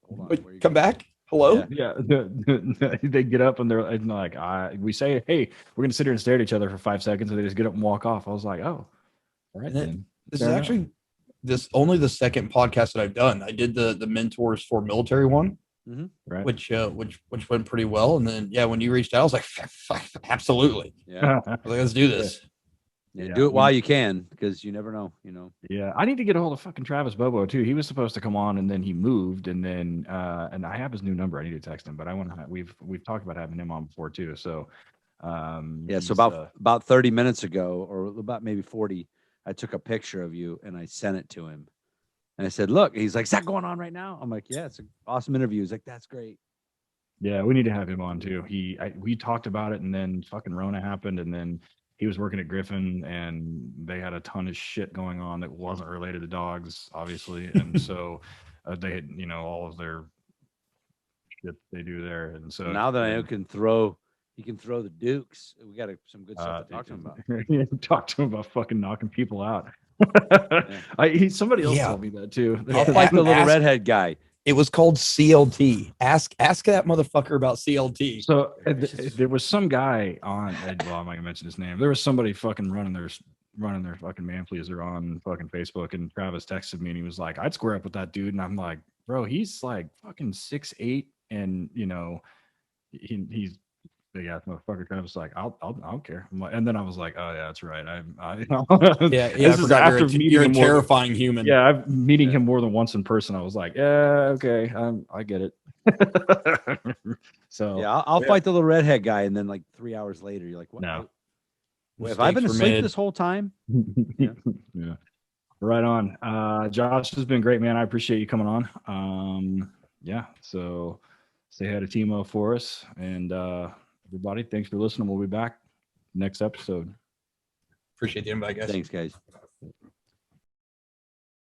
hold on. Where you come going? back. Hello. Yeah. They get up and they're like, we say, hey, we're going to sit here and stare at each other for 5 seconds, and they just get up and walk off. I was like, oh, all right. Then. This is actually only the second podcast that I've done. I did the mentors for military one. Right. Which went pretty well. And then when you reached out, I was like, absolutely. Yeah. I was like, let's do this. Yeah, do it while you can, because you never know, Yeah, I need to get a hold of fucking Travis Bobo too. He was supposed to come on, and then he moved, and then and I have his new number. I need to text him, but I want to. We've talked about having him on before too. So so about 30 minutes ago, or about maybe 40, I took a picture of you and I sent it to him. And I said, look, he's like, is that going on right now? I'm like, yeah, it's an awesome interview. He's like, that's great. Yeah, we need to have him on too. We talked about it, and then fucking Rona happened, and then he was working at Griffin, and they had a ton of shit going on that wasn't related to dogs, obviously. And so they had, all of their shit they do there. And so now that I know he can throw the Dukes, we got some good stuff to talk to him about. Talk to him about fucking knocking people out. Somebody else told me that too. I'll fight the little redhead guy. It was called CLT. Ask that motherfucker about CLT. So there was some guy on. Well, I'm not gonna mention his name. There was somebody fucking running their fucking man pleaser on fucking Facebook, and Travis texted me and he was like, "I'd square up with that dude," and I'm like, "Bro, he's like fucking 6'8", and he's big ass motherfucker." Travis was like, I don't care. And then I was like, oh yeah, that's right. I This is after you're a terrifying human. Yeah, I've meeting him more than once in person. I was like, yeah, okay, I get it. So yeah, I'll fight the little redhead guy, and then like 3 hours later, you're like, what? No. Have I been asleep this whole time? Yeah. Right on. Josh, has been great, man. I appreciate you coming on. So say hi to Timo for us, and everybody, thanks for listening. We'll be back next episode. Appreciate the invite, guys. Thanks, guys.